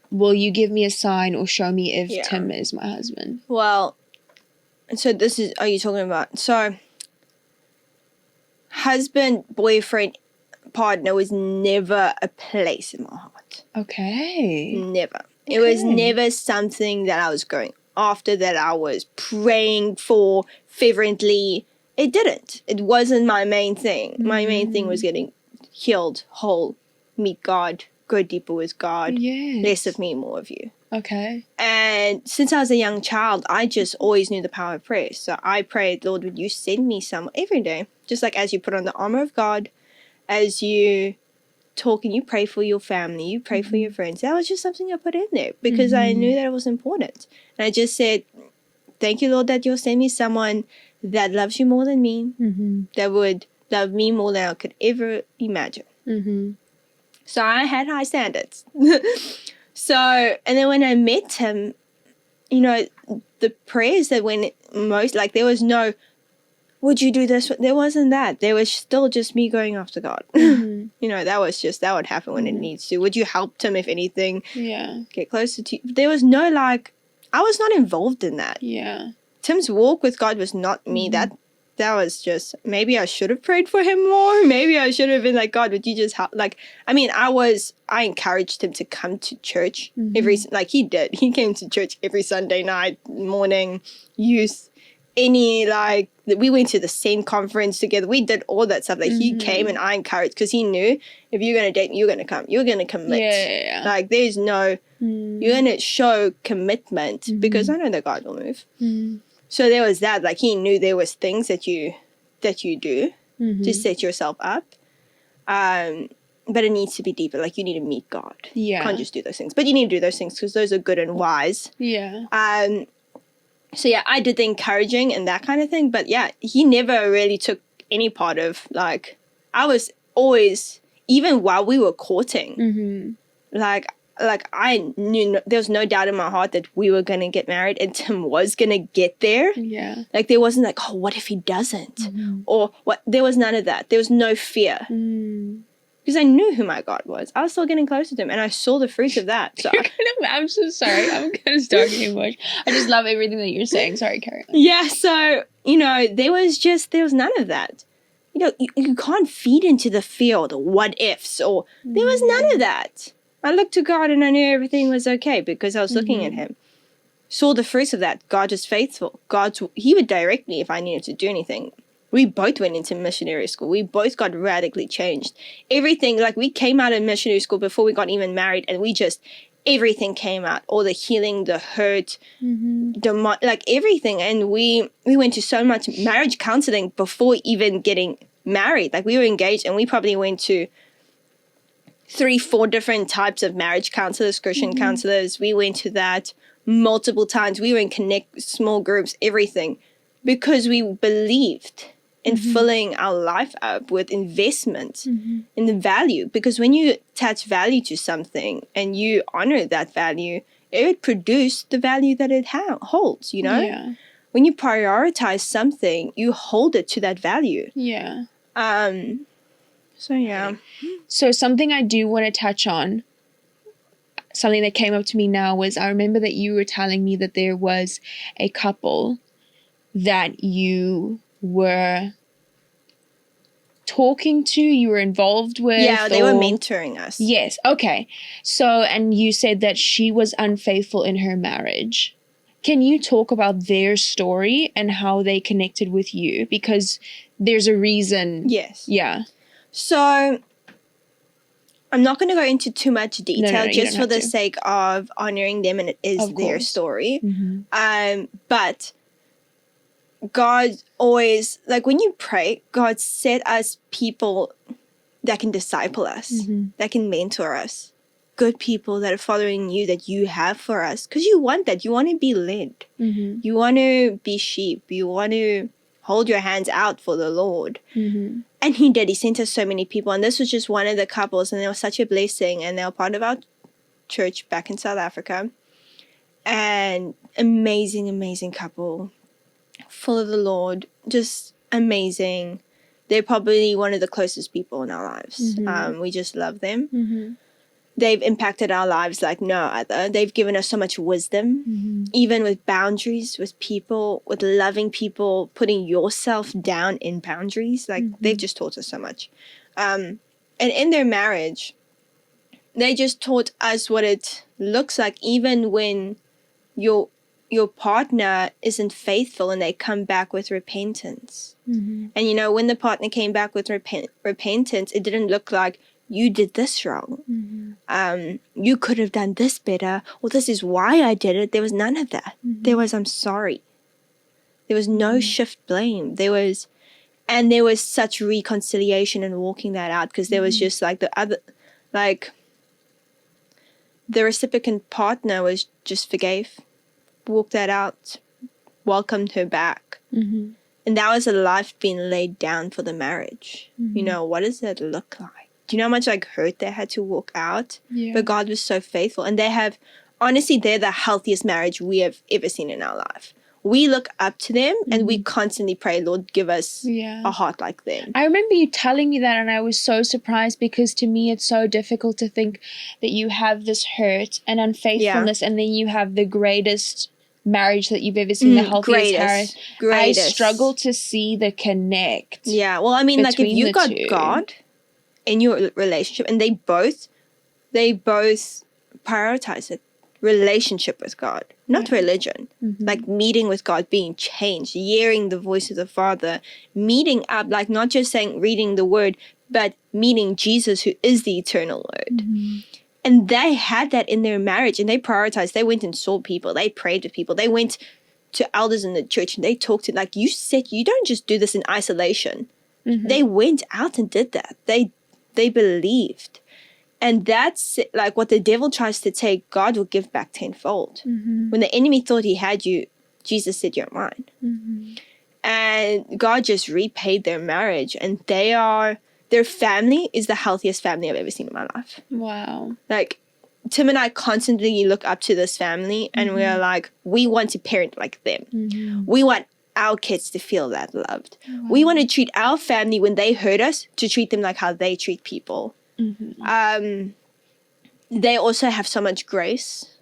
S1: will you give me a sign or show me if Tim is my husband?
S2: Well, so are you talking about, so husband, boyfriend, partner was never a place in my heart.
S1: Okay.
S2: Never. It was never something that I was going after, that I was praying for fervently. It didn't. It wasn't my main thing. My main thing was getting healed, whole, meet God, go deeper with God.
S1: Yes.
S2: Less of me, more of you.
S1: Okay.
S2: And since I was a young child, I just always knew the power of prayer. So I prayed, Lord, would you send me someone every day? Just like as you put on the armor of God, as you talk and you pray for your family, you pray for your friends. That was just something I put in there because I knew that it was important. And I just said, thank you, Lord, that you'll send me someone that loves you more than me, that would love me more than I could ever imagine. So I had high standards. So, and then when I met him, you know, the prayers that went most, like there was no, would you do this? There wasn't that. There was still just me going after God. You know, that would happen when it needs to. Would you help him, if anything?
S1: Yeah.
S2: Get closer to you. There was no, like, I was not involved in that.
S1: Yeah.
S2: Tim's walk with God was not me. That was just, maybe I should have prayed for him more. Maybe I should have been like, God, would you just help? Like, I mean, I encouraged him to come to church he did. He came to church every Sunday night, morning, youth, we went to the same conference together. We did all that stuff. Like, he came and I encouraged, because he knew if you're going to date me, you're going to come. You're going to commit.
S1: Yeah.
S2: Like, there's no, you're going to show commitment because I know that God will move. So there was that. Like, he knew there was things that you do to set yourself up. But it needs to be deeper. Like, you need to meet God.
S1: Yeah.
S2: You can't just do those things. But you need to do those things because those are good and wise.
S1: Yeah.
S2: So, yeah, I did the encouraging and that kind of thing. But, yeah, he never really took any part of, like, I was always, even while we were courting, like I knew there was no doubt in my heart that we were going to get married and Tim was going to get there.
S1: Yeah.
S2: Like, there wasn't like, oh, what if he doesn't? Or what? There was none of that. There was no fear. Because I knew who my God was. I was still getting closer to him and I saw the fruits of that. So
S1: I'm so sorry. I'm kind of talking too much. I just love everything that you're saying. Sorry, carry on.
S2: Yeah, so, you know, there was none of that. You know, you can't feed into the fear or the what ifs, or there was none of that. I looked to God and I knew everything was okay because I was looking at him. Saw the fruits of that. God is faithful. He would direct me if I needed to do anything. We both went into missionary school. We both got radically changed. Everything, like, we came out of missionary school before we got even married, and everything came out. All the healing, the hurt, like everything. And we went to so much marriage counseling before even getting married. Like, we were engaged and we probably went to 3-4 different types of marriage counselors, Christian counselors. We went to that multiple times. We were in connect small groups, everything, because we believed in filling our life up with investment in the value. Because when you attach value to something and you honor that value, it would produce the value that it holds, you know?
S1: Yeah.
S2: When you prioritize something, you hold it to that value.
S1: Yeah.
S2: So, yeah.
S1: So something I do want to touch on, something that came up to me now, was I remember that you were telling me that there was a couple that you were talking to, you were involved with.
S2: Yeah, they were mentoring us.
S1: Yes, okay. So, and you said that she was unfaithful in her marriage. Can you talk about their story and how they connected with you? Because there's a reason.
S2: Yes.
S1: Yeah.
S2: So, I'm not going to go into too much detail just for the sake of honoring them, and it is their story. But God always, like when you pray, God set us people that can disciple us, that can mentor us. Good people that are following you, that you have for us. Because you want that. You want to be led. You want to be sheep. You want to hold your hands out for the Lord. And he did. He sent us so many people. And this was just one of the couples. And they were such a blessing. And they were part of our church back in South Africa. And amazing, amazing couple. Full of the Lord. Just amazing. They're probably one of the closest people in our lives. We just love them. They've impacted our lives like no other. They've given us so much wisdom, even with boundaries, with people, with loving people, putting yourself down in boundaries. Like they've just taught us so much. And in their marriage, they just taught us what it looks like, even when your partner isn't faithful and they come back with repentance. And, you know, when the partner came back with repentance, it didn't look like, you did this wrong. You could have done this better. Well, this is why I did it. There was none of that. There was, I'm sorry. There was no shift blame. There was such reconciliation and walking that out, because there was just like the recipient partner was just forgave, walked that out, welcomed her back. And that was a life being laid down for the marriage. You know, what does that look like? Do you know how much like hurt they had to walk out? But God was so faithful. And they're the healthiest marriage we have ever seen in our life. We look up to them and we constantly pray, Lord, give us a heart like them.
S1: I remember you telling me that, and I was so surprised, because to me it's so difficult to think that you have this hurt and unfaithfulness and then you have the greatest marriage that you've ever seen, the healthiest marriage. I struggle to see the connect.
S2: Yeah, well, I mean, like if you got God in your relationship, and they both prioritize it, relationship with God, not religion, like meeting with God, being changed, hearing the voice of the Father, meeting up, like not just saying reading the word, but meeting Jesus, who is the eternal word. And they had that in their marriage, and they prioritized. They went and saw people, they prayed with people, they went to elders in the church, and they talked to, like you said, you don't just do this in isolation. They went out and did that. They believed. And that's like what the devil tries to take, God will give back tenfold. When the enemy thought he had you, Jesus said, you're mine. And God just repaid their marriage. And their family is the healthiest family I've ever seen in my life.
S1: Wow.
S2: Like, Tim and I constantly look up to this family, and we're like, we want to parent like them. We want our kids to feel that loved. We want to treat our family, when they hurt us, to treat them like how they treat people. They also have so much grace.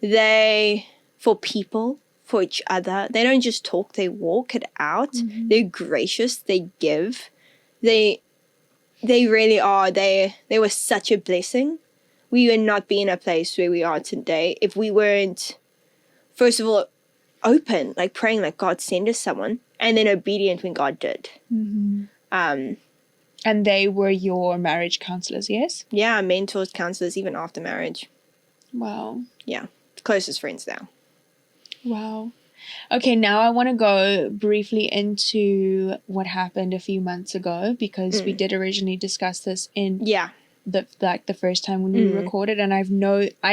S2: For people, for each other, they don't just talk, they walk it out. They're gracious, they give. They really are. They were such a blessing. We would not be in a place where we are today if we weren't, first of all, open, like praying, like God send us someone, and then obedient when God did.
S1: And they were your marriage counselors, yes?
S2: Yeah, mentors, counselors, even after marriage.
S1: Wow.
S2: Yeah, closest friends now.
S1: Wow. Okay, now I want to go briefly into what happened a few months ago, because we did originally discuss this in the first time when we recorded, and I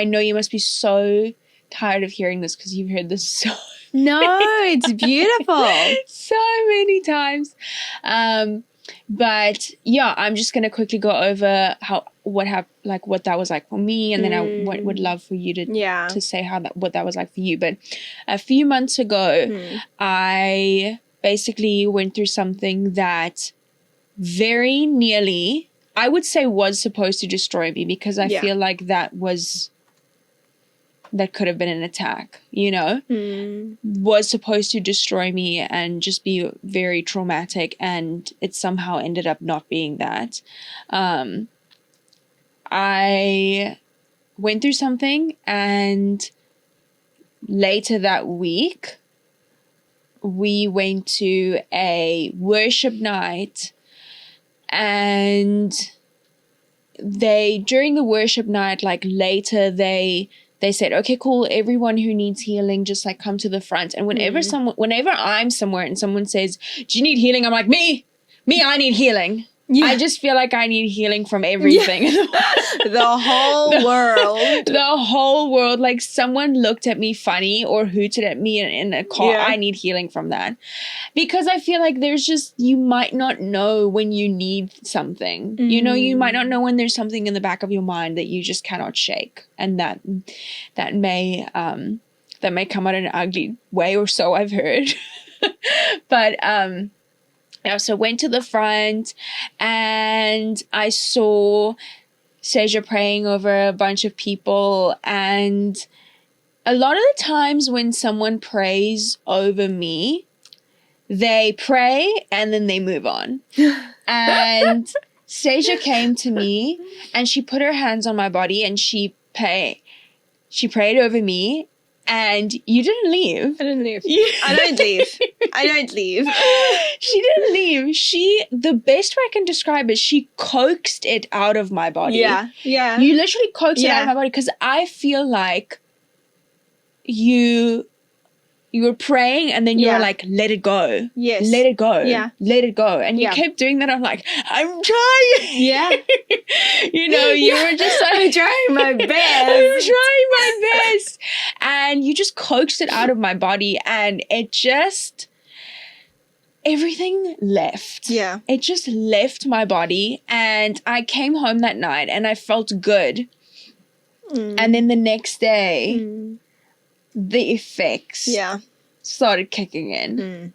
S1: know you must be so tired of hearing this, because you've heard this so
S2: it's beautiful.
S1: so many times. But yeah, I'm just gonna quickly go over what that was like for me, and then I would love for you to say what that was like for you. But a few months ago, I basically went through something that very nearly, I would say, was supposed to destroy me, because I feel like that could have been an attack, you know, was supposed to destroy me and just be very traumatic, and it somehow ended up not being that. I went through something, and later that week, we went to a worship night, and during the worship night, like later, they they said, okay, cool, everyone who needs healing, just like come to the front. And whenever I'm somewhere and someone says, do you need healing? I'm like, me, I need healing. Yeah. I just feel like I need healing from everything. Yeah.
S2: The whole world.
S1: The whole world. Like someone looked at me funny or hooted at me in a car. Yeah. I need healing from that. Because I feel like there's just, you might not know when you need something. You know, you might not know when there's something in the back of your mind that you just cannot shake. And that may come out in an ugly way, or so I've heard. But I also went to the front and I saw Seja praying over a bunch of people. And a lot of the times when someone prays over me, they pray and then they move on. And Seja came to me and she put her hands on my body and she prayed over me. And you didn't leave.
S2: I didn't leave. I don't leave. I don't leave.
S1: She didn't leave. The best way I can describe it, she coaxed it out of my body.
S2: Yeah. Yeah.
S1: You literally coaxed it out of my body because I feel like you were praying and then you were like, let it go.
S2: Yes.
S1: Let it go.
S2: Yeah.
S1: Let it go. And you kept doing that. I'm like, I'm trying.
S2: Yeah.
S1: You know, you were just like,
S2: I'm trying my best.
S1: I'm trying my best. And you just coaxed it out of my body and it just, everything left.
S2: Yeah.
S1: It just left my body and I came home that night and I felt good. And then the next day, the effects started kicking in.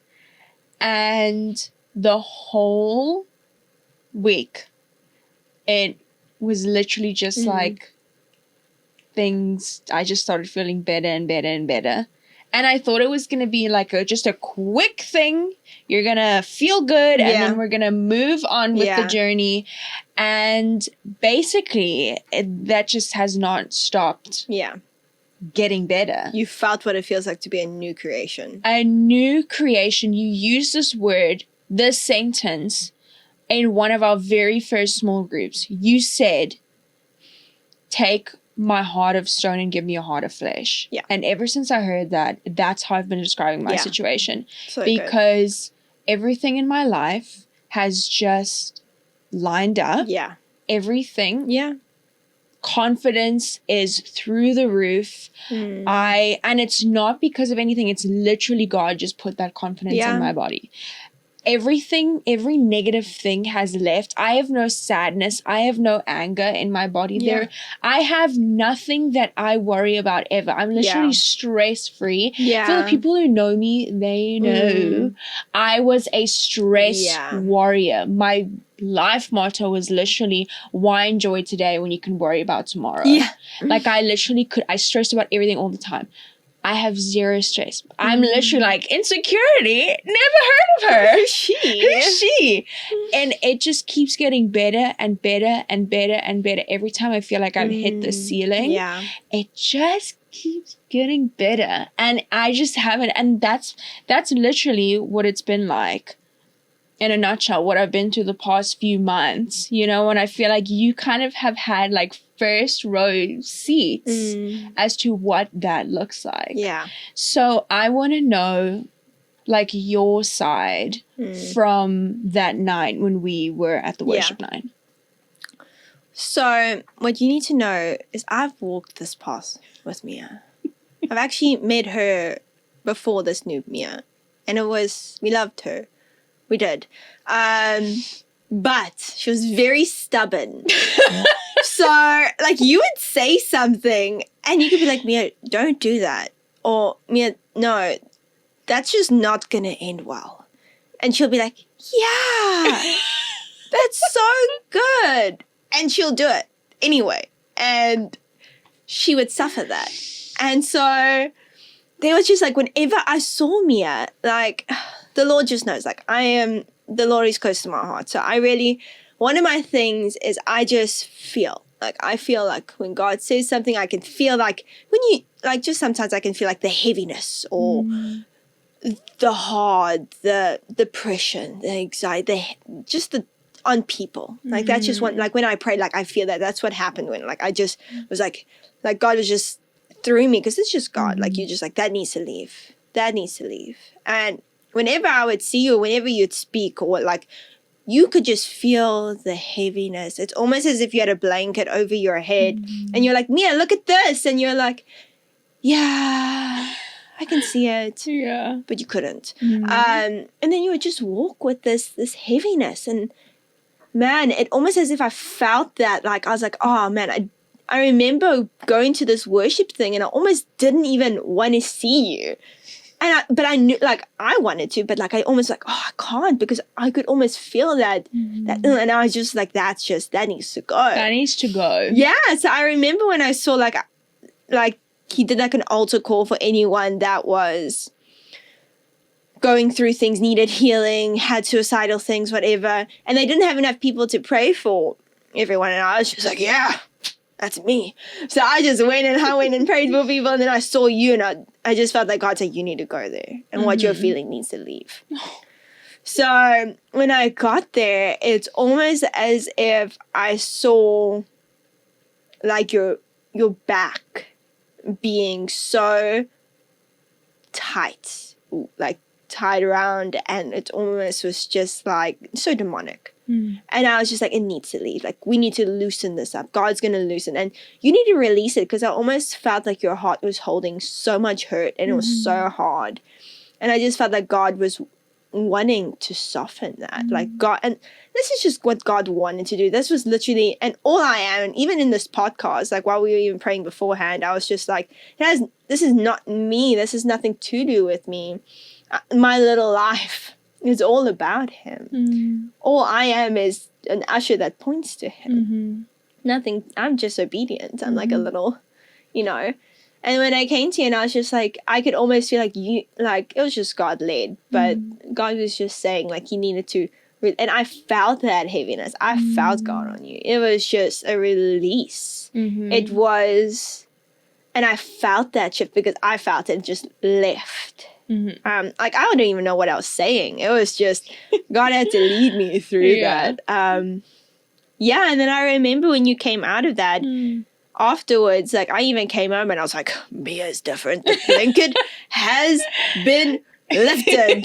S1: And the whole week, it was literally just like things, I just started feeling better and better and better. And I thought it was going to be like just a quick thing. You're going to feel good and then we're going to move on with the journey. And basically, that just has not stopped.
S2: Yeah.
S1: Getting better.
S2: You felt what it feels like to be a new creation.
S1: A new creation. You use this sentence in one of our very first small groups. You said, take my heart of stone and give me a heart of flesh.
S2: Yeah.
S1: And ever since I heard that, that's how I've been describing my situation.
S2: So
S1: because everything in my life has just lined up.
S2: Yeah.
S1: Everything.
S2: Yeah.
S1: Confidence is through the roof. And it's not because of anything. It's literally God just put that confidence in my body. Every negative thing has left. I have no sadness. I have no anger in my body there. I have nothing that I worry about ever. I'm literally stress-free.
S2: Yeah.
S1: For the people who know me, they know I was a stress warrior. My life motto was literally, why enjoy today when you can worry about tomorrow? Yeah. Like I stressed about everything all the time. I have zero stress. I'm literally like, insecurity? Never heard of her.
S2: Who's she?
S1: And it just keeps getting better and better and better and better. Every time I feel like I've hit the ceiling, it just keeps getting better. And I just haven't. And that's literally what it's been like. In a nutshell, what I've been through the past few months, you know, and I feel like you kind of have had like first row seats as to what that looks like. Yeah. So I want to know like your side from that night when we were at the worship night.
S2: So what you need to know is I've walked this path with Mia. I've actually met her before this new Mia. And we loved her. We did. But she was very stubborn. So, like, you would say something and you could be like, Mia, don't do that. Or, Mia, no, that's just not going to end well. And she'll be like, yeah, that's so good. And she'll do it anyway. And she would suffer that. And so there was just like, whenever I saw Mia, like, the Lord just knows, like, the Lord is close to my heart. So one of my things is I just feel like when God says something, I can feel like just sometimes I can feel like the heaviness or the hard, the depression, the anxiety, on people. Like that's just one, like when I prayed, like I feel that's what happened when like I just was like God was just through me, because it's just God. Like, you're just like, that needs to leave. That needs to leave. And whenever I would see you, whenever you'd speak, or like, you could just feel the heaviness. It's almost as if you had a blanket over your head and you're like, Mia, look at this. And you're like, yeah, I can see it.
S1: Yeah.
S2: But you couldn't. And then you would just walk with this heaviness. And man, it almost as if I felt that, like, I was like, oh man, I remember going to this worship thing and I almost didn't even want to see you. But I knew, like, I wanted to, but like, I almost like, oh, I can't, because I could almost feel that, and I was just like, that needs to go.
S1: That needs to go.
S2: Yeah. So I remember when I saw like he did like an altar call for anyone that was going through things, needed healing, had suicidal things, whatever. And they didn't have enough people to pray for everyone. And I was just like, yeah, that's me. So I just went and prayed for people. And then I saw you, and I just felt like God said, you need to go there. And what you're feeling needs to leave. So when I got there, it's almost as if I saw like your back being so tight, like tied around, and it almost was just like so demonic. And I was just like, it needs to leave. Like, we need to loosen this up. God's going to loosen, and you need to release it, because I almost felt like your heart was holding so much hurt, and it was so hard. And I just felt like God was wanting to soften that. Like, God, and this is just what God wanted to do. This was literally, and all I am, and even in this podcast, like while we were even praying beforehand, I was just like, this is not me. This has nothing to do with me. My little life is all about him. All I am is an usher that points to him. Nothing. I'm just obedient. I'm like a little, you know. And when I came to you, and I was just like, I could almost feel like you, like, it was just God led, but God was just saying, like, you needed to, and I felt that heaviness. I felt God on you. It was just a release. It was, and I felt that shift, because I felt it just left. Like, I don't even know what I was saying. It was just, God had to lead me through that. Yeah, and then I remember when you came out of that, afterwards, like, I even came home and I was like, Mia's different. The blanket has been lifted.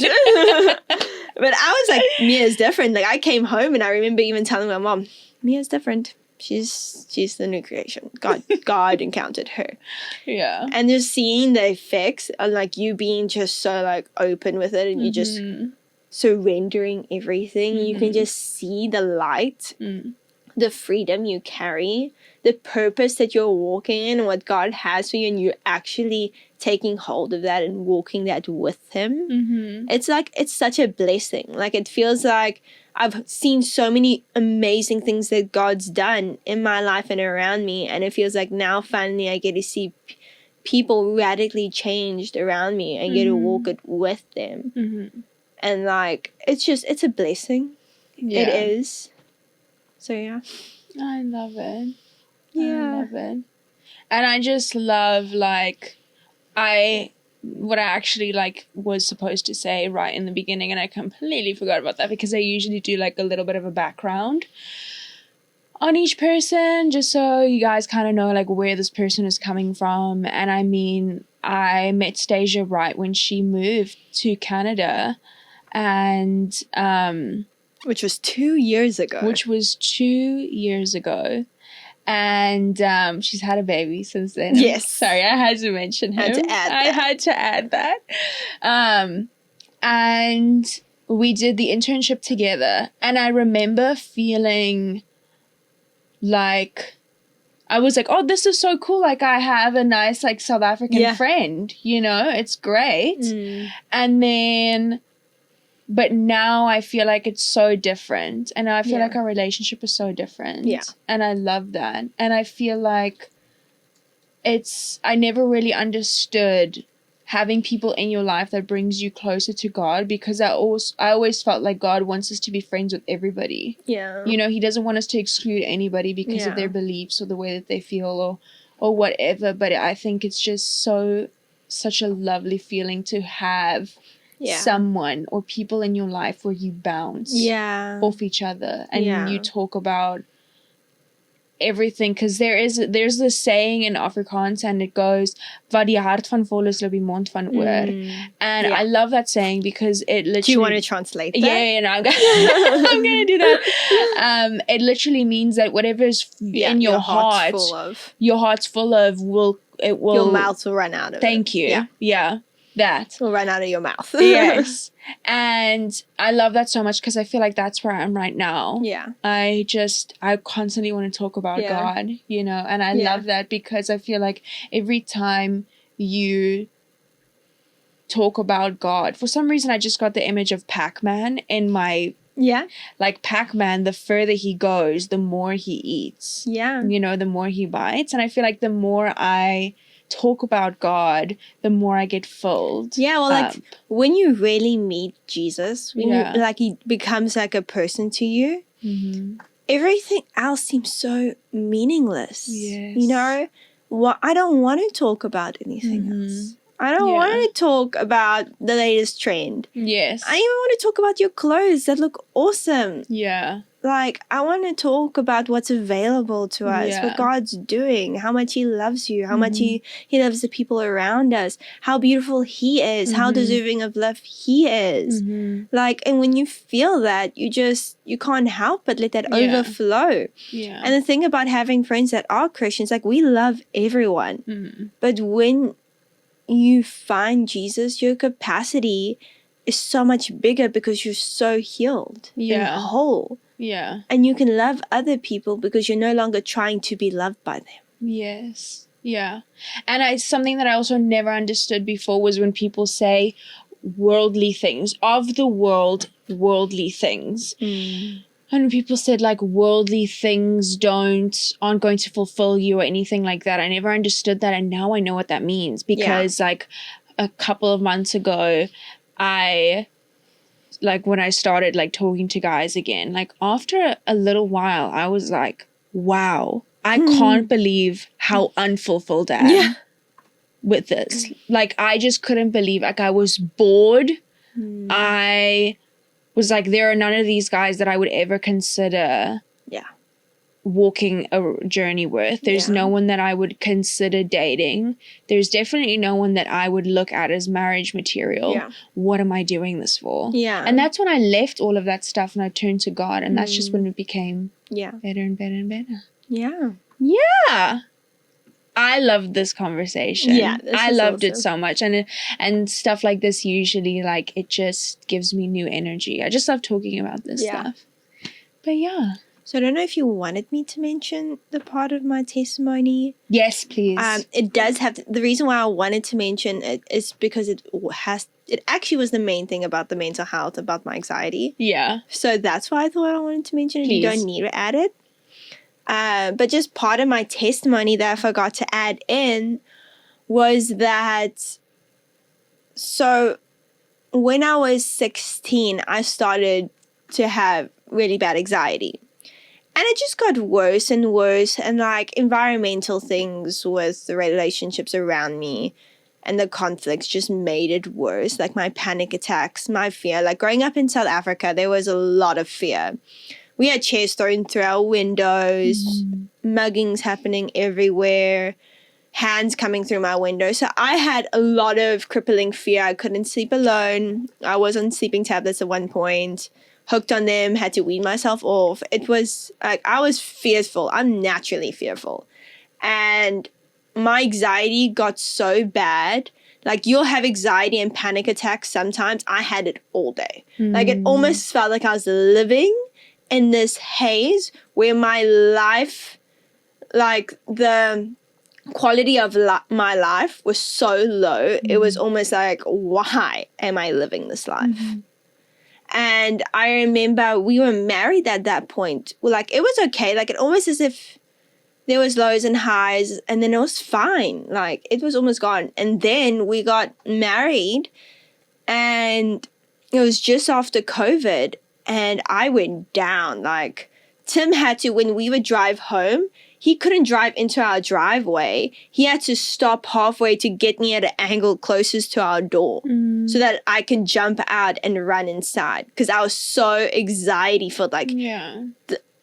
S2: But I was like, Mia's different. Like, I came home and I remember even telling my mom, Mia's different. She's the new creation. God encountered her. Yeah. And just seeing the effects, and like you being just so like open with it, and you just surrendering everything. You can just see the light, the freedom you carry, the purpose that you're walking in, and what God has for you, and you're actually taking hold of that and walking that with him. It's like, it's such a blessing. Like, it feels like I've seen so many amazing things that God's done in my life and around me, and it feels like now finally I get to see people radically changed around me and get to walk it with them. And like, it's a blessing. It is. So yeah.
S1: I love it.
S2: Yeah.
S1: I love it. And I just love, like, what I actually, like, was supposed to say right in the beginning, and I completely forgot about that, because I usually do, like, a little bit of a background on each person, just so you guys kind of know, like, where this person is coming from. And I mean, I met Stasia right when she moved to Canada, and
S2: which was 2 years ago.
S1: And she's had a baby since then.
S2: Yes.
S1: Sorry, I had to mention him. I had to add that. And we did the internship together. And I remember feeling like, I was like, oh, this is so cool. Like, I have a nice, like, South African friend, you know, it's great. And then, but now I feel like it's so different. And now I feel like our relationship is so different. Yeah. And I love that. And I feel like I never really understood having people in your life that brings you closer to God, because I always felt like God wants us to be friends with everybody. Yeah. You know, he doesn't want us to exclude anybody because of their beliefs or the way that they feel or whatever. But I think it's just such a lovely feeling to have someone or people in your life where you bounce off each other and you talk about everything, because there's this saying in Afrikaans and it goes, "Wat die hart van vol is, loop die mond van oor." And I love that saying because it literally...
S2: Do you want to translate that?
S1: Yeah, no, I'm gonna do that. It literally means that whatever's in your heart, your heart's full of, your
S2: mouth will run out of
S1: Thank you. Yeah. That
S2: will run out of your mouth.
S1: Yes. And I love that so much because I feel like that's where I am right now.
S2: Yeah.
S1: I constantly want to talk about God, you know, and I love that because I feel like every time you talk about God, for some reason I just got the image of Pac-Man in my...
S2: Yeah.
S1: Like Pac-Man, the further he goes, the more he eats.
S2: Yeah.
S1: You know, the more he bites. And I feel like the more I talk about God, the more I get filled.
S2: Yeah, well, like when you really meet Jesus, when you, like he becomes like a person to you, everything else seems so meaningless.
S1: Yes.
S2: You know, I don't want to talk about anything else. I don't want to talk about the latest trend.
S1: Yes.
S2: I even want to talk about your clothes that look awesome.
S1: Yeah.
S2: Like, I want to talk about what's available to us, what God's doing, how much he loves you, how much he loves the people around us, how beautiful he is, how deserving of love he is. Like, and when you feel that, you can't help but let that overflow.
S1: Yeah.
S2: And the thing about having friends that are Christians, like, we love everyone. But when you find Jesus, your capacity is so much bigger because you're so healed and whole.
S1: Yeah.
S2: And you can love other people because you're no longer trying to be loved by them.
S1: Yes. Yeah. And something that I also never understood before was when people say worldly things, of the world, worldly things. And when people said like worldly things aren't going to fulfill you or anything like that, I never understood that. And now I know what that means because like a couple of months ago, when I started like talking to guys again, like after a little while, I was like, wow, I can't believe how unfulfilled I am with this. Like, I just couldn't believe, like, I was bored. I was like, there are none of these guys that I would ever consider walking a journey with. There's no one that I would consider dating. There's definitely no one that I would look at as marriage material. What am I doing this for? And that's when I left all of that stuff and I turned to God, and that's just when it became better and better and better. Yeah. I loved this conversation. I loved it so much. And stuff like this usually, like, it just gives me new energy. I just love talking about this stuff. But yeah.
S2: So I don't know if you wanted me to mention the part of my testimony.
S1: Yes, please.
S2: It does have the reason why I wanted to mention it is because it actually was the main thing about the mental health, about my anxiety.
S1: Yeah.
S2: So that's why I thought I wanted to mention it.
S1: Please.
S2: You don't need to add it. But just part of my testimony that I forgot to add in was that, so when I was 16, I started to have really bad anxiety. And it just got worse and worse, and like environmental things with the relationships around me and the conflicts just made it worse. Like my panic attacks, my fear. Like growing up in South Africa, there was a lot of fear. We had chairs thrown through our windows, muggings happening everywhere, hands coming through my window. So I had a lot of crippling fear. I couldn't sleep alone. I was on sleeping tablets at one point. Hooked on them, had to wean myself off. It was like, I was fearful. I'm naturally fearful. And my anxiety got so bad. Like, you'll have anxiety and panic attacks sometimes. I had it all day. Like, it almost felt like I was living in this haze where my life, like the quality of my life was so low. It was almost like, why am I living this life? And I remember we were married at that point. Like, it was okay. Like, it almost as if there was lows and highs, and then it was fine. Like, it was almost gone. And then we got married, and it was just after COVID, and I went down. Like, Tim had to, when we would drive home, he couldn't drive into our driveway. He had to stop halfway to get me at an angle closest to our door so that I can jump out and run inside, because I was so anxiety filled. Like,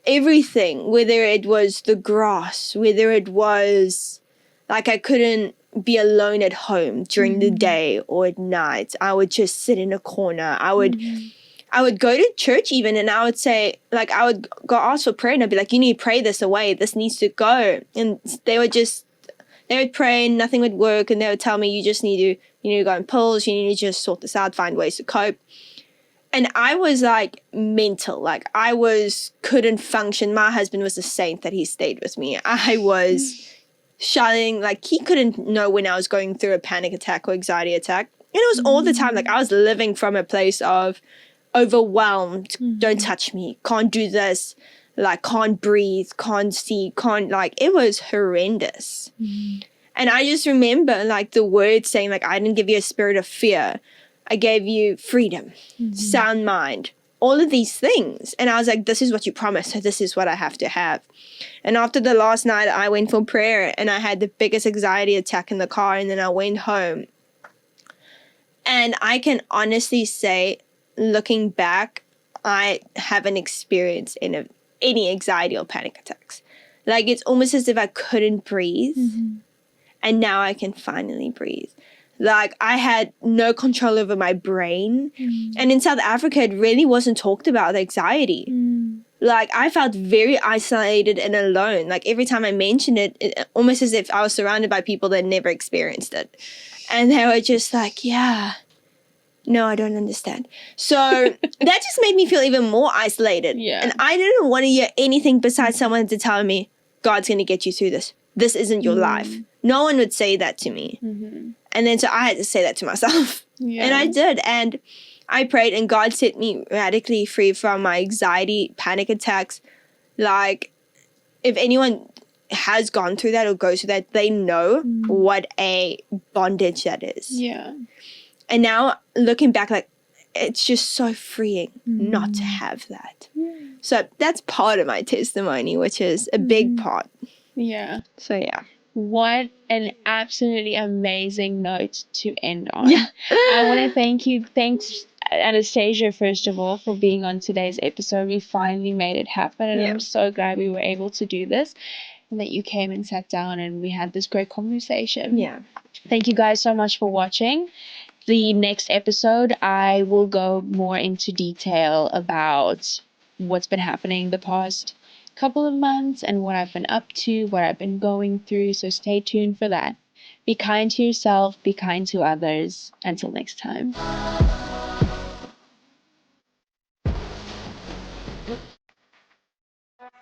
S2: everything, whether it was the grass, whether it was like I couldn't be alone at home during the day or at night. I would just sit in a corner. I would go to church even, and I would say, like, I would go ask for prayer, and I'd be like, you need to pray this away. This needs to go. And they would pray and nothing would work, and they would tell me, you need to go on pills, you need to just sort this out, find ways to cope. And I was like mental, like couldn't function. My husband was a saint that he stayed with me. I was shouting, like he couldn't know when I was going through a panic attack or anxiety attack. And it was all the time, like I was living from a place of overwhelmed, don't touch me, can't do this, like can't breathe, can't see, like it was horrendous. And I just remember like the word saying, like, I didn't give you a spirit of fear. I gave you freedom, sound mind, all of these things. And I was like, this is what you promised, so this is what I have to have. And after the last night, I went for prayer and I had the biggest anxiety attack in the car, and then I went home. And I can honestly say, looking back, I haven't experienced any anxiety or panic attacks. Like, it's almost as if I couldn't breathe, and now I can finally breathe. Like, I had no control over my brain. And in South Africa, it really wasn't talked about, anxiety. Like, I felt very isolated and alone. Like, every time I mentioned it, almost as if I was surrounded by people that never experienced it. And they were just like, yeah, no, I don't understand. So that just made me feel even more isolated.
S1: Yeah.
S2: And I didn't want to hear anything besides someone to tell me, God's going to get you through this. This isn't your life. No one would say that to me. And then so I had to say that to myself. And I did. And I prayed, and God set me radically free from my anxiety, panic attacks. Like, if anyone has gone through that or goes through that, they know what a bondage that is.
S1: Yeah.
S2: And now looking back, like, it's just so freeing not to have that. So that's part of my testimony, which is a big part.
S1: Yeah.
S2: So yeah.
S1: What an absolutely amazing note to end on. I want to thanks Anastasia, first of all, for being on today's episode. We finally made it happen, and I'm so glad we were able to do this, and that you came and sat down and we had this great conversation.
S2: Yeah.
S1: Thank you guys so much for watching. The next episode, I will go more into detail about what's been happening the past couple of months and what I've been up to, what I've been going through. So stay tuned for that. Be kind to yourself, be kind to others. Until next time.